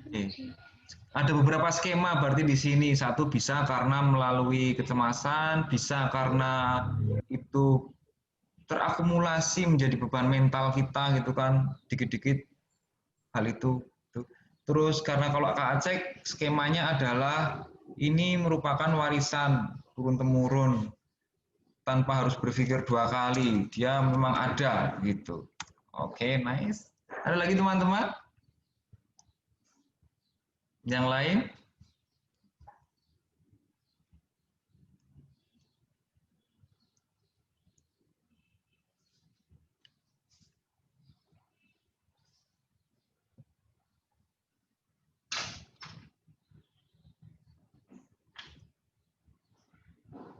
Oke. Ada beberapa skema berarti di sini. Satu bisa karena melalui kecemasan, bisa karena itu terakumulasi menjadi beban mental kita gitu kan, dikit-dikit hal itu. Terus karena kalau Kak Acek skemanya adalah ini merupakan warisan turun-temurun tanpa harus berpikir 2 kali, dia memang ada gitu. Oke, nice. Ada lagi teman-teman? Yang lain?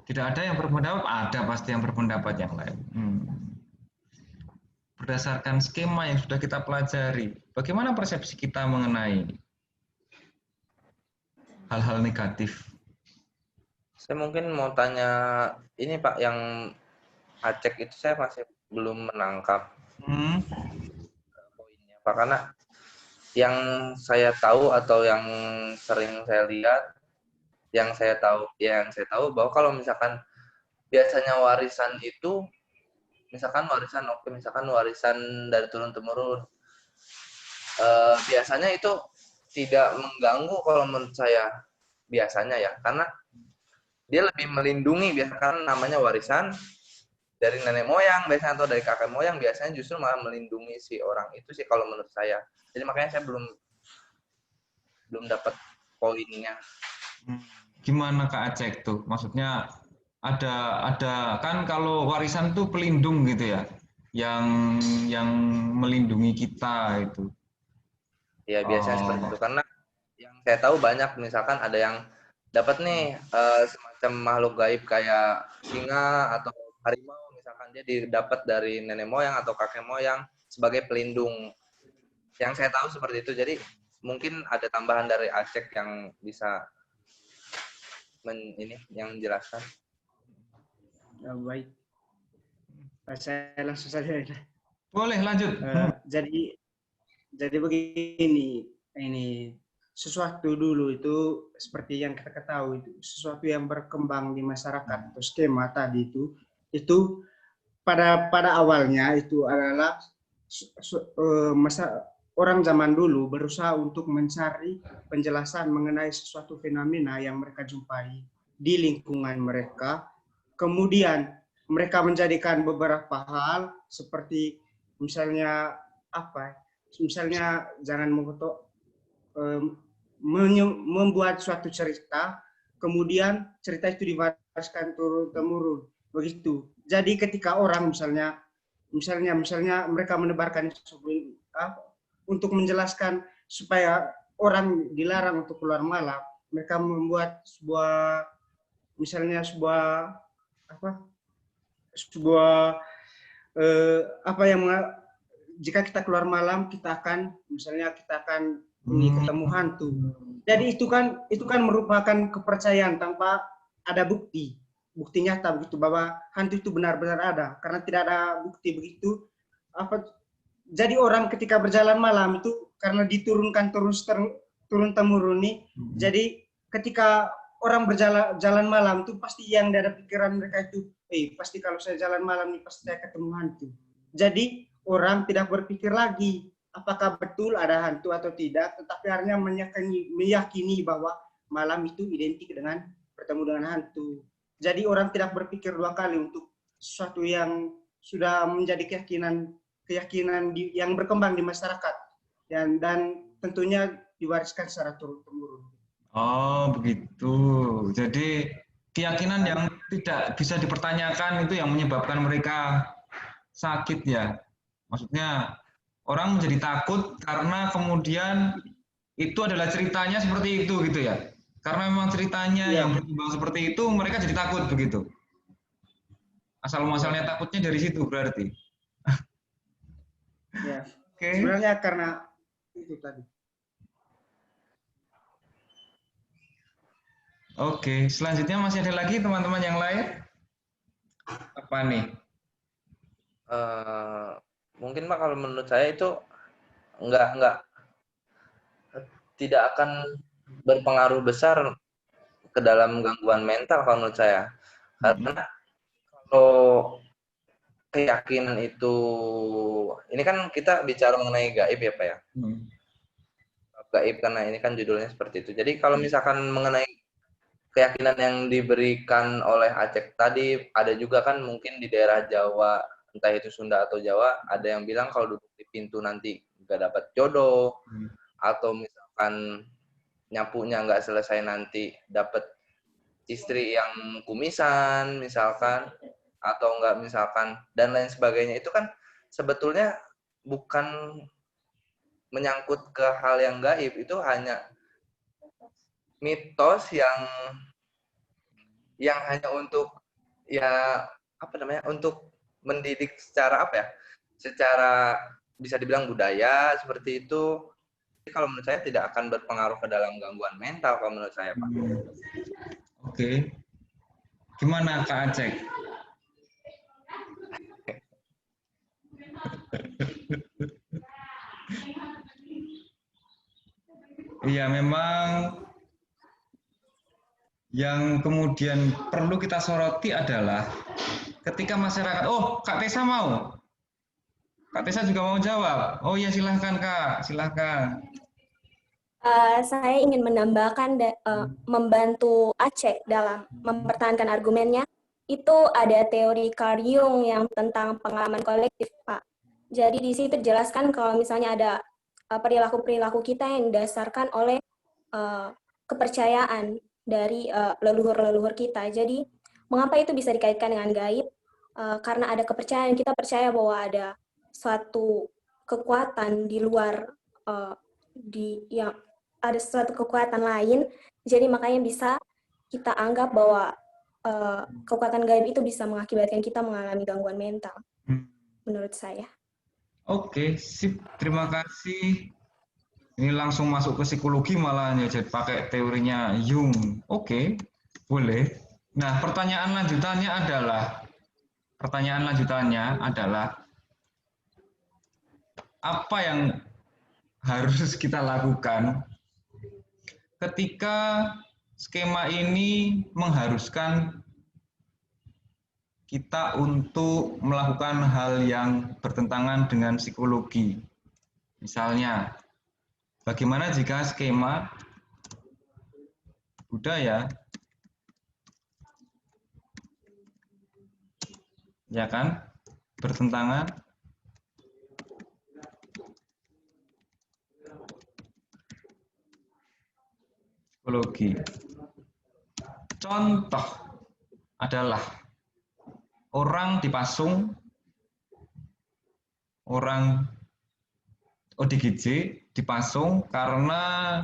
Tidak ada yang berpendapat? Ada pasti yang berpendapat yang lain. Berdasarkan skema yang sudah kita pelajari, bagaimana persepsi kita mengenai hal-hal negatif? Saya mungkin mau tanya ini Pak, yang Acek itu saya masih belum menangkap poinnya Pak, karena yang saya tahu atau yang sering saya lihat, yang saya tahu bahwa kalau misalkan biasanya warisan itu misalkan warisan dari turun temurun, biasanya itu tidak mengganggu kalau menurut saya biasanya ya, karena dia lebih melindungi, biasanya namanya warisan dari nenek moyang biasanya atau dari kakek moyang, biasanya justru malah melindungi si orang itu sih kalau menurut saya. Jadi makanya saya belum dapat poinnya. Gimana Kak Aceh tuh? Maksudnya ada kan kalau warisan tuh pelindung gitu ya, yang melindungi kita itu. Ya biasanya seperti itu, karena yang saya tahu banyak, misalkan ada yang dapat nih semacam makhluk gaib kayak singa atau harimau, misalkan dia didapat dari nenek moyang atau kakek moyang sebagai pelindung. Yang saya tahu seperti itu. Jadi mungkin ada tambahan dari Aceh yang bisa yang menjelaskan. Ya, baik. Saya langsung saja. Boleh lanjut. Jadi begini, ini sesuatu dulu itu seperti yang kita ketahui, itu sesuatu yang berkembang di masyarakat atau skema tadi itu pada awalnya itu adalah orang zaman dulu berusaha untuk mencari penjelasan mengenai sesuatu fenomena yang mereka jumpai di lingkungan mereka. Kemudian mereka menjadikan beberapa hal seperti misalnya jangan membuat suatu cerita, kemudian cerita itu diwariskan turun-temurun begitu. Jadi ketika orang misalnya mereka menebarkan untuk menjelaskan supaya orang dilarang untuk keluar malam, mereka membuat sebuah jika kita keluar malam kita akan ketemu hantu. Jadi itu kan merupakan kepercayaan tanpa ada bukti nyata begitu bahwa hantu itu benar-benar ada, karena tidak ada bukti begitu. Jadi orang ketika berjalan malam itu karena diturunkan turun temurun nih. Jadi ketika orang berjalan malam itu pasti yang ada pikiran mereka itu, pasti kalau saya jalan malam nih pasti saya ketemu hantu. Jadi orang tidak berpikir lagi apakah betul ada hantu atau tidak, tetapi hanya meyakini bahwa malam itu identik dengan bertemu dengan hantu. Jadi orang tidak berpikir dua kali untuk sesuatu yang sudah menjadi keyakinan yang berkembang di masyarakat dan tentunya diwariskan secara turun-temurun. Oh begitu. Jadi keyakinan yang tidak bisa dipertanyakan itu yang menyebabkan mereka sakit ya. Maksudnya orang menjadi takut karena kemudian itu adalah ceritanya seperti itu gitu ya. Karena memang ceritanya yang berkembang seperti itu, mereka jadi takut begitu. Asal-muasalnya takutnya dari situ berarti. Ya. Okay. Sebenarnya karena itu tadi. Oke, selanjutnya masih ada lagi teman-teman yang lain? Apa nih? Mungkin Pak, kalau menurut saya itu tidak akan berpengaruh besar ke dalam gangguan mental kalau menurut saya. Karena kalau keyakinan itu, ini kan kita bicara mengenai gaib ya Pak ya. Gaib karena ini kan judulnya seperti itu. Jadi kalau misalkan mengenai keyakinan yang diberikan oleh Aceh tadi, ada juga kan mungkin di daerah Jawa, entah itu Sunda atau Jawa, ada yang bilang kalau duduk di pintu nanti nggak dapat jodoh, atau misalkan nyapunya nggak selesai nanti dapat istri yang kumisan misalkan, atau enggak misalkan, dan lain sebagainya. Itu kan sebetulnya bukan menyangkut ke hal yang gaib, itu hanya mitos yang hanya untuk untuk mendidik secara secara bisa dibilang budaya seperti itu. Jadi kalau menurut saya tidak akan berpengaruh ke dalam gangguan mental kalau menurut saya Pak. Oke. Gimana Kak Aceh? Iya, memang yang kemudian perlu kita soroti adalah ketika masyarakat, Kak Tessa mau. Kak Tessa juga mau jawab. Oh iya, silahkan Kak, silahkan. Saya ingin menambahkan membantu Aceh dalam mempertahankan argumennya. Itu ada teori Carl Jung yang tentang pengalaman kolektif, Pak. Jadi di situ dijelaskan kalau misalnya ada perilaku-perilaku kita yang didasarkan oleh kepercayaan dari leluhur-leluhur kita. Jadi mengapa itu bisa dikaitkan dengan gaib? Karena ada kepercayaan, kita percaya bahwa ada suatu kekuatan di luar yang ada suatu kekuatan lain, jadi makanya bisa kita anggap bahwa kekuatan gaib itu bisa mengakibatkan kita mengalami gangguan mental, menurut saya. Oke, sip. Terima kasih. Ini langsung masuk ke psikologi malah ya, jadi pakai teorinya Jung. Oke, boleh. Nah, pertanyaan lanjutannya adalah apa yang harus kita lakukan ketika skema ini mengharuskan kita untuk melakukan hal yang bertentangan dengan psikologi. Misalnya, bagaimana jika skema budaya, ya kan, bertentangan psikologi. Contoh adalah orang dipasung, orang ODGJ dipasung karena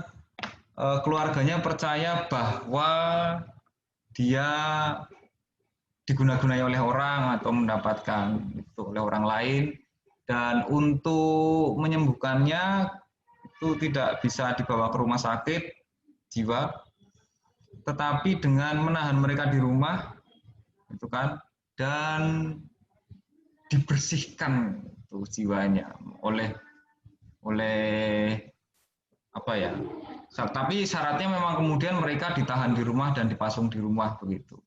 keluarganya percaya bahwa dia diguna-gunai oleh orang atau mendapatkan itu oleh orang lain, dan untuk menyembuhkannya itu tidak bisa dibawa ke rumah sakit jiwa, tetapi dengan menahan mereka di rumah, itu kan, dan dibersihkan itu jiwanya oleh apa ya? Tapi syaratnya memang kemudian mereka ditahan di rumah dan dipasung di rumah begitu.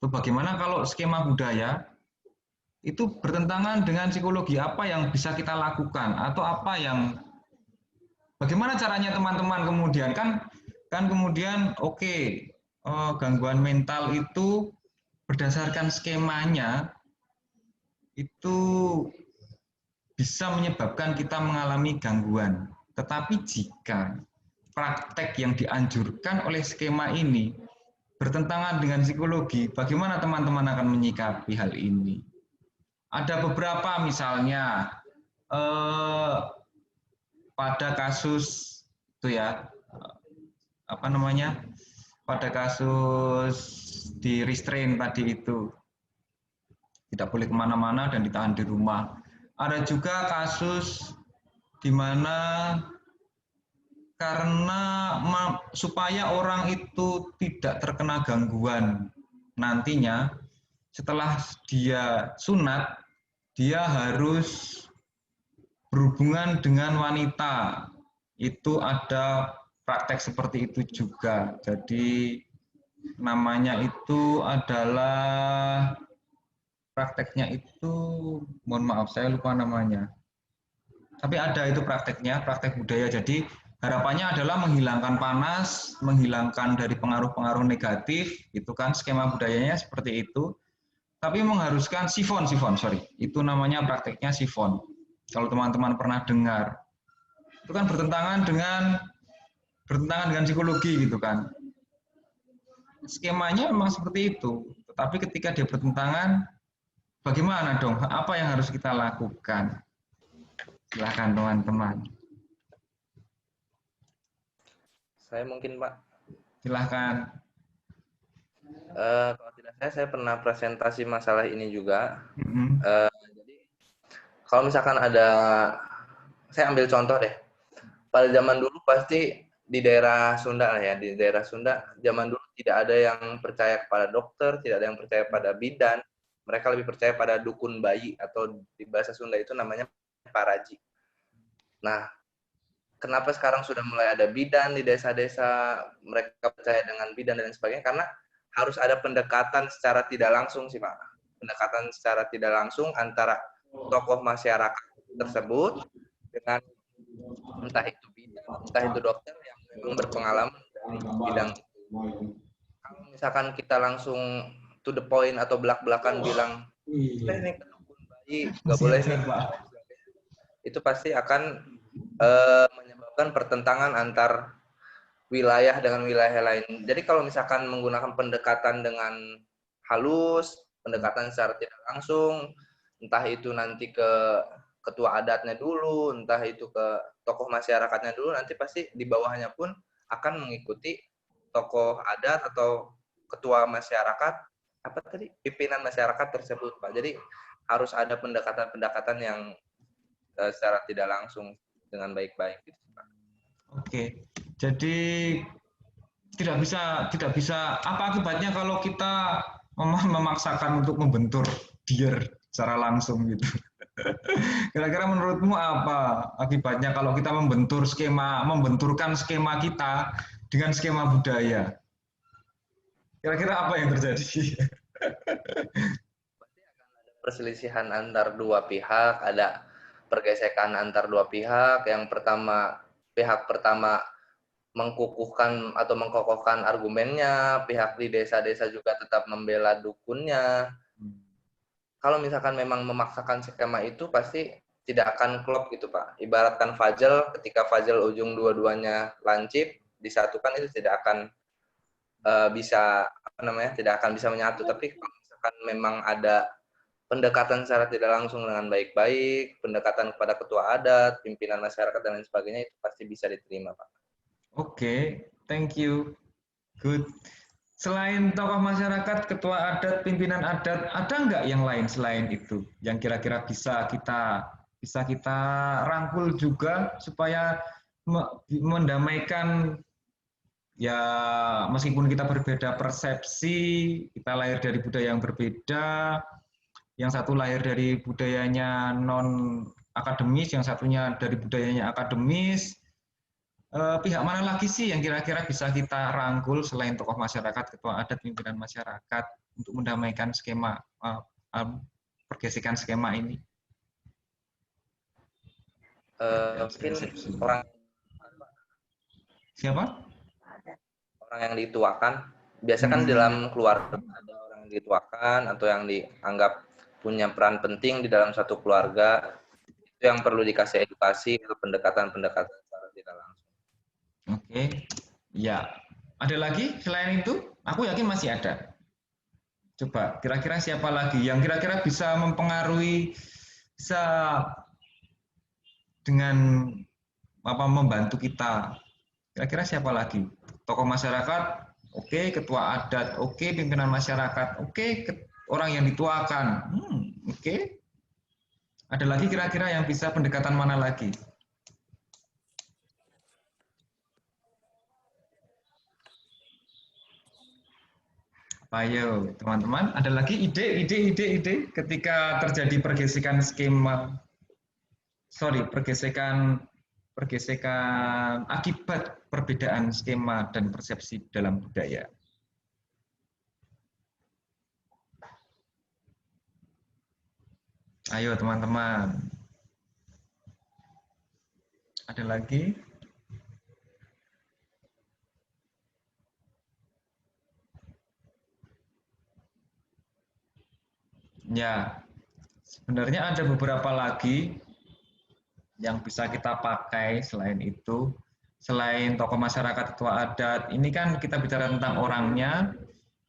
Itu bagaimana kalau skema budaya itu bertentangan dengan psikologi? Apa yang bisa kita lakukan atau apa yang bagaimana caranya teman-teman kemudian kan kemudian oke, gangguan mental itu berdasarkan skemanya itu bisa menyebabkan kita mengalami gangguan. Tetapi jika praktek yang dianjurkan oleh skema ini bertentangan dengan psikologi, bagaimana teman-teman akan menyikapi hal ini? Ada beberapa, misalnya pada kasus itu ya, apa namanya, pada kasus di restrain tadi itu, tidak boleh kemana-mana dan ditahan di rumah. Ada juga kasus di mana karena supaya orang itu tidak terkena gangguan nantinya, setelah dia sunat, dia harus berhubungan dengan wanita. Itu ada praktek seperti itu juga. Jadi namanya itu adalah, prakteknya itu, mohon maaf saya lupa namanya. Tapi ada itu prakteknya, praktek budaya. Jadi harapannya adalah menghilangkan panas, menghilangkan dari pengaruh-pengaruh negatif, itu kan skema budayanya seperti itu. Tapi mengharuskan sifon, sorry. Itu namanya prakteknya sifon. Kalau teman-teman pernah dengar. Itu kan bertentangan dengan psikologi gitu kan. Skemanya memang seperti itu. Tetapi ketika dia bertentangan, bagaimana dong? Apa yang harus kita lakukan? Silakan teman-teman. Saya mungkin, Pak. Silahkan. Kalau tidak saya pernah presentasi masalah ini juga. Jadi kalau misalkan ada, saya ambil contoh deh. Pada zaman dulu pasti di daerah Sunda lah ya, di daerah Sunda zaman dulu tidak ada yang percaya kepada dokter, tidak ada yang percaya pada bidan. Mereka lebih percaya pada dukun bayi, atau di bahasa Sunda itu namanya paraji. Nah, kenapa sekarang sudah mulai ada bidan di desa-desa, mereka percaya dengan bidan dan sebagainya? Karena harus ada pendekatan secara tidak langsung sih, Pak. Pendekatan secara tidak langsung antara tokoh masyarakat tersebut dengan entah itu bidan entah itu dokter yang memang berpengalaman dari bidang itu. Kalau misalkan kita langsung to the point atau belak-belakan bilang, boleh nih ke dukun bayi, nggak boleh nih, itu pasti akan menyebabkan pertentangan antar wilayah dengan wilayah lain. Jadi kalau misalkan menggunakan pendekatan dengan halus, pendekatan secara tidak langsung, entah itu nanti ke ketua adatnya dulu, entah itu ke tokoh masyarakatnya dulu, nanti pasti di bawahnya pun akan mengikuti tokoh adat atau ketua masyarakat, apa tadi, pimpinan masyarakat tersebut, Pak. Jadi harus ada pendekatan-pendekatan yang secara tidak langsung dengan baik-baik, gitu, Pak. Oke, jadi tidak bisa apa akibatnya kalau kita memaksakan untuk membentur deer secara langsung gitu. Kira-kira menurutmu apa akibatnya kalau kita membenturkan skema kita dengan skema budaya? Kira-kira apa yang terjadi? Pasti akan ada perselisihan antar dua pihak, ada pergesekan antar dua pihak. Yang pertama, pihak pertama mengkukuhkan atau mengkokohkan argumennya, pihak di desa-desa juga tetap membela dukunnya. Kalau misalkan memang memaksakan skema itu pasti tidak akan klop gitu, Pak. Ibaratkan puzzle, ketika puzzle ujung dua-duanya lancip, disatukan itu tidak akan tidak akan bisa menyatu. Tapi kalau misalkan memang ada pendekatan secara tidak langsung dengan baik-baik, pendekatan kepada ketua adat, pimpinan masyarakat dan lain sebagainya, itu pasti bisa diterima, Pak. Oke, thank you. Good. Selain tokoh masyarakat, ketua adat, pimpinan adat, ada nggak yang lain selain itu yang kira-kira bisa kita rangkul juga supaya mendamaikan, ya meskipun kita berbeda persepsi, kita lahir dari budaya yang berbeda, yang satu lahir dari budayanya non akademis, yang satunya dari budayanya akademis. Pihak mana lagi sih yang kira-kira bisa kita rangkul selain tokoh masyarakat, ketua adat, pimpinan masyarakat untuk mendamaikan skema pergesekan skema ini? Mungkin orang siapa? Orang yang dituakan. Biasanya kan dalam keluarga ada orang yang dituakan atau yang dianggap punya peran penting di dalam satu keluarga. Itu yang perlu dikasih edukasi atau pendekatan-pendekatan secara tidak langsung. Oke, ya. Ada lagi selain itu? Aku yakin masih ada. Coba, kira-kira siapa lagi yang kira-kira bisa mempengaruhi, bisa dengan membantu kita? Kira-kira siapa lagi? Tokoh masyarakat, oke. Ketua adat, oke. Pimpinan masyarakat, oke. Orang yang dituakan, oke. Ada lagi kira-kira yang bisa pendekatan mana lagi? Ayo, teman-teman, ada lagi ide ketika terjadi pergesekan skema, pergesekan akibat perbedaan skema dan persepsi dalam budaya. Ayo, teman-teman. Ada lagi? Ya, sebenarnya ada beberapa lagi yang bisa kita pakai selain itu. Selain tokoh masyarakat, ketua adat, ini kan kita bicara tentang orangnya,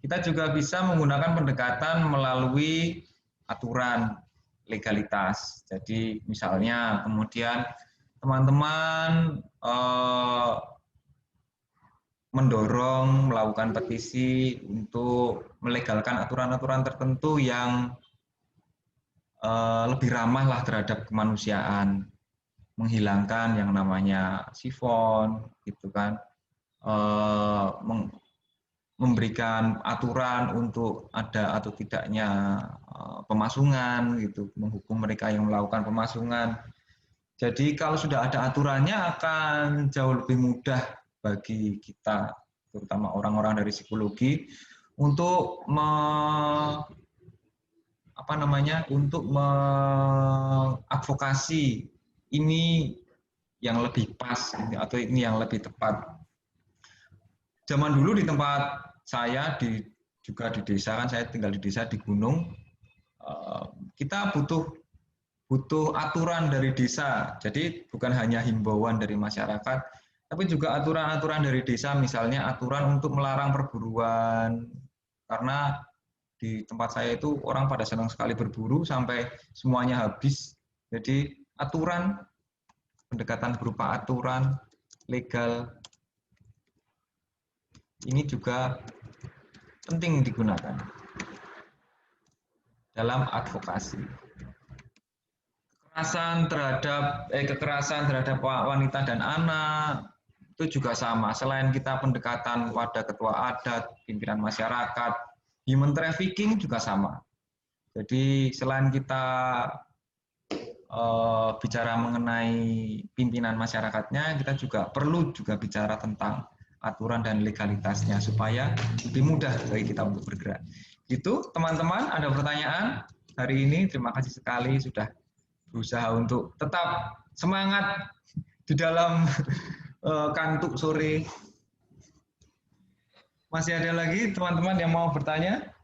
kita juga bisa menggunakan pendekatan melalui aturan legalitas. Jadi misalnya kemudian teman-teman mendorong, melakukan petisi untuk melegalkan aturan-aturan tertentu yang lebih ramah lah terhadap kemanusiaan, menghilangkan yang namanya sifon, gitu kan, memberikan aturan untuk ada atau tidaknya pemasungan, gitu, menghukum mereka yang melakukan pemasungan. Jadi kalau sudah ada aturannya akan jauh lebih mudah bagi kita, terutama orang-orang dari psikologi, untuk mengadvokasi ini yang lebih pas atau ini yang lebih tepat. Zaman dulu di tempat saya juga di desa, kan saya tinggal di desa di gunung, kita butuh aturan dari desa. Jadi bukan hanya himbauan dari masyarakat, tapi juga aturan-aturan dari desa, misalnya aturan untuk melarang perburuan, karena di tempat saya itu orang pada senang sekali berburu sampai semuanya habis. Jadi aturan, pendekatan berupa aturan legal ini juga penting digunakan dalam advokasi. Kekerasan terhadap wanita dan anak itu juga sama. Selain kita pendekatan pada ketua adat, pimpinan masyarakat, human trafficking juga sama. Jadi selain kita bicara mengenai pimpinan masyarakatnya, kita juga perlu bicara tentang aturan dan legalitasnya supaya lebih mudah bagi kita untuk bergerak. Gitu, teman-teman, ada pertanyaan hari ini? Terima kasih sekali sudah berusaha untuk tetap semangat di dalam kantuk sore. Masih ada lagi teman-teman yang mau bertanya?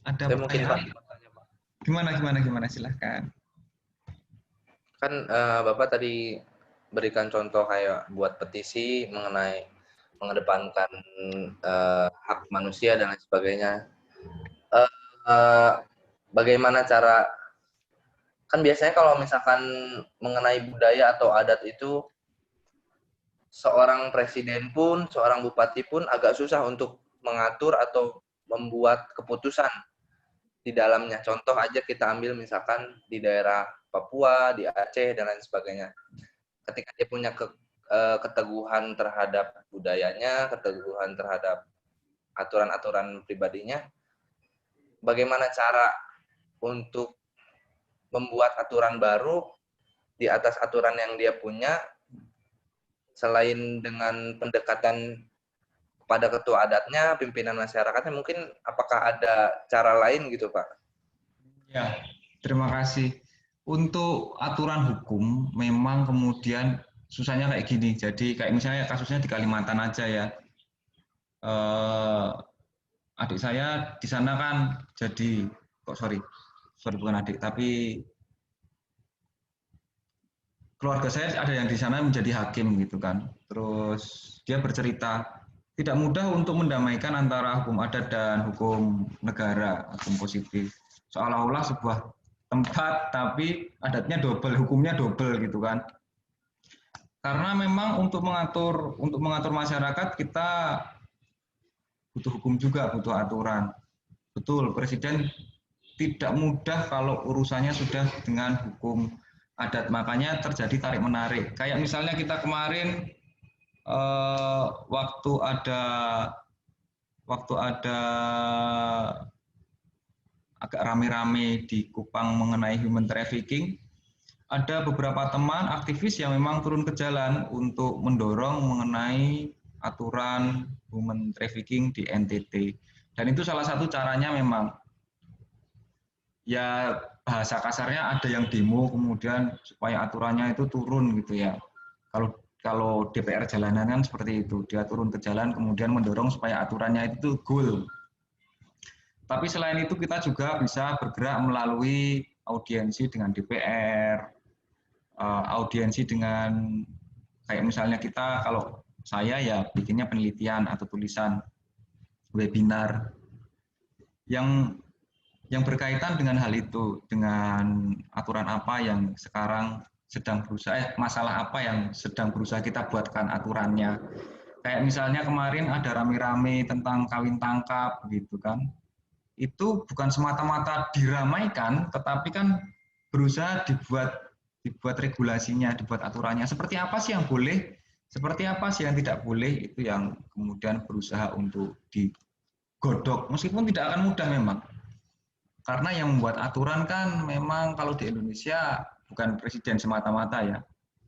Ada pertanyaan? Gimana? Silahkan. Kan Bapak tadi berikan contoh kayak buat petisi mengenai mengedepankan hak manusia dan lain sebagainya. Bagaimana cara, kan biasanya kalau misalkan mengenai budaya atau adat itu, seorang presiden pun, seorang bupati pun agak susah untuk mengatur atau membuat keputusan di dalamnya. Contoh aja kita ambil misalkan di daerah Papua, di Aceh, dan lain sebagainya. Ketika dia punya keteguhan terhadap budayanya, keteguhan terhadap aturan-aturan pribadinya, bagaimana cara untuk membuat aturan baru di atas aturan yang dia punya, selain dengan pendekatan pada ketua adatnya, pimpinan masyarakatnya, mungkin apakah ada cara lain gitu, Pak? Ya, terima kasih. Untuk aturan hukum memang kemudian susahnya kayak gini. Jadi kayak misalnya kasusnya di Kalimantan aja ya. Adik saya di sana kan jadi, sorry bukan adik, tapi keluarga saya ada yang di sana menjadi hakim gitu kan. Terus dia bercerita tidak mudah untuk mendamaikan antara hukum adat dan hukum negara, hukum positif. Seolah-olah sebuah tempat tapi adatnya double, hukumnya double gitu kan. Karena memang untuk mengatur masyarakat kita butuh hukum juga, butuh aturan. Betul, presiden tidak mudah kalau urusannya sudah dengan hukum adat, makanya terjadi tarik menarik. Kayak misalnya kita kemarin waktu ada agak rame-rame di Kupang mengenai human trafficking, ada beberapa teman aktivis yang memang turun ke jalan untuk mendorong mengenai aturan human trafficking di NTT. Dan itu salah satu caranya memang, ya bahasa kasarnya ada yang demo kemudian supaya aturannya itu turun gitu ya. Kalau DPR jalanan kan seperti itu, dia turun ke jalan kemudian mendorong supaya aturannya itu goal. Tapi selain itu kita juga bisa bergerak melalui audiensi dengan DPR, audiensi dengan kayak misalnya kita, kalau saya ya bikinnya penelitian atau tulisan webinar yang berkaitan dengan hal itu, dengan aturan apa yang sekarang sedang berusaha, masalah apa yang sedang berusaha kita buatkan aturannya. Kayak misalnya kemarin ada rame-rame tentang kawin tangkap gitu kan. Itu bukan semata-mata diramaikan, tetapi kan berusaha dibuat regulasinya, dibuat aturannya. Seperti apa sih yang boleh, seperti apa sih yang tidak boleh, itu yang kemudian berusaha untuk digodok. Meskipun tidak akan mudah memang. Karena yang membuat aturan kan memang kalau di Indonesia bukan presiden semata-mata ya,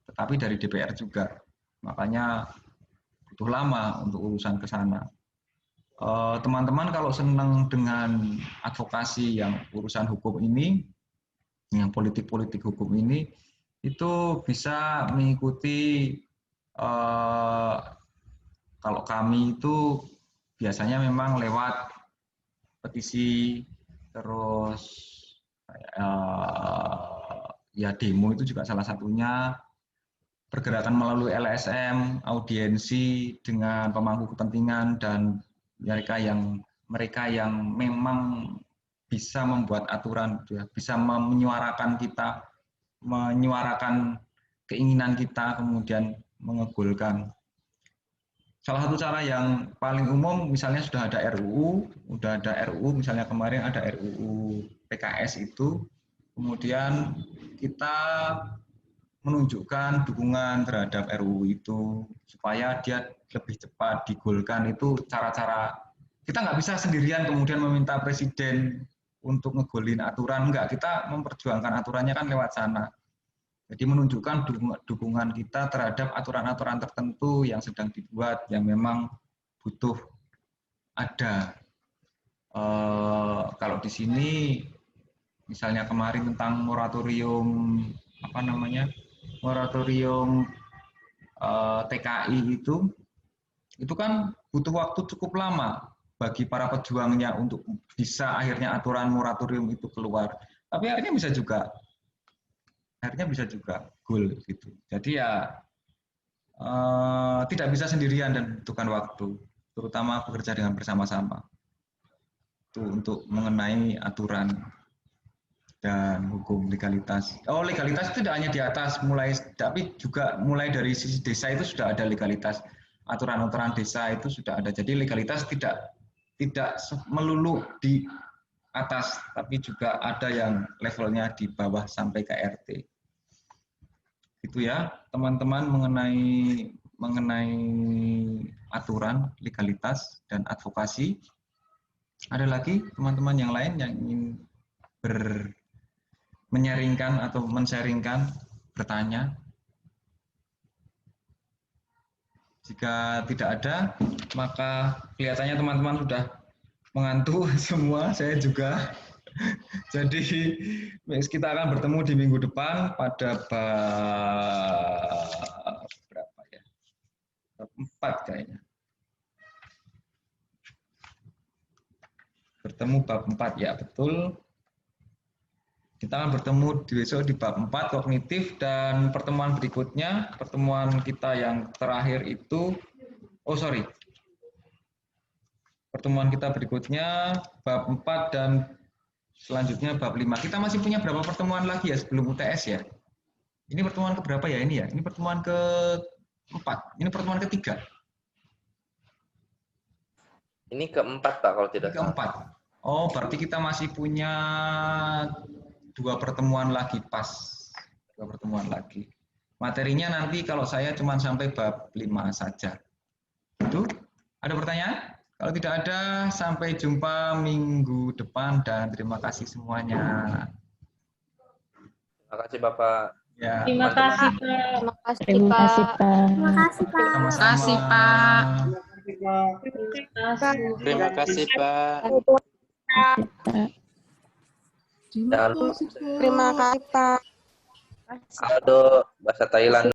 tetapi dari DPR juga. Makanya butuh lama untuk urusan ke sana. Teman-teman kalau senang dengan advokasi yang urusan hukum ini, yang politik-politik hukum ini, itu bisa mengikuti, kalau kami itu biasanya memang lewat petisi, terus ya demo itu juga salah satunya, pergerakan melalui LSM, audiensi dengan pemangku kepentingan, dan mereka yang memang bisa membuat aturan, bisa menyuarakan keinginan kita, kemudian mengabulkan. Salah satu cara yang paling umum, misalnya sudah ada RUU, misalnya kemarin ada RUU PKS itu, kemudian kita menunjukkan dukungan terhadap RUU itu supaya dia lebih cepat digolkan. Itu cara-cara, kita nggak bisa sendirian kemudian meminta presiden untuk ngegolin aturan, enggak, kita memperjuangkan aturannya kan lewat sana. Jadi menunjukkan dukungan kita terhadap aturan-aturan tertentu yang sedang dibuat, yang memang butuh ada. Kalau di sini, misalnya kemarin tentang moratorium TKI itu kan butuh waktu cukup lama bagi para pejuangnya untuk bisa akhirnya aturan moratorium itu keluar. Tapi akhirnya bisa juga goal gitu. Jadi ya tidak bisa sendirian dan membutuhkan waktu, terutama bekerja dengan bersama-sama. Itu untuk mengenai aturan dan hukum legalitas. Legalitas itu tidak hanya di atas, tapi juga mulai dari sisi desa itu sudah ada legalitas. Aturan-aturan desa itu sudah ada. Jadi legalitas tidak melulu di atas, tapi juga ada yang levelnya di bawah sampai ke RT. Itu ya, teman-teman, mengenai aturan, legalitas, dan advokasi. Ada lagi teman-teman yang lain yang ingin menyaringkan atau men-sharingkan, bertanya? Jika tidak ada, maka kelihatannya teman-teman sudah mengantuk semua, saya juga. Jadi kita akan bertemu di minggu depan pada bab berapa ya? Bab 4 kayaknya. Bertemu bab 4 ya, betul. Kita akan bertemu besok di bab 4 kognitif, dan pertemuan berikutnya, pertemuan kita yang terakhir itu, pertemuan kita berikutnya bab 4 dan selanjutnya bab 5. Kita masih punya berapa pertemuan lagi ya sebelum UTS ya? Ini pertemuan keberapa ya ini ya? Ini pertemuan ke-4, ini pertemuan ke-3. Ini ke-4 Pak kalau tidak salah. Ke-4. Oh, berarti kita masih punya 2 pertemuan lagi, pas. 2 pertemuan lagi. Materinya nanti kalau saya cuma sampai bab 5 saja. Itu, ada pertanyaan? Kalau tidak ada, sampai jumpa minggu depan dan terima kasih semuanya. Terima kasih Bapak. Ya, Terima kasih Pak. Terima kasih, Terima kasih Pak. Pak. Terima kasih, Pak. Sama-sama. Terima kasih, Pak. Jangan lupa Terima kasih, Pak. Aldo bahasa Thailand.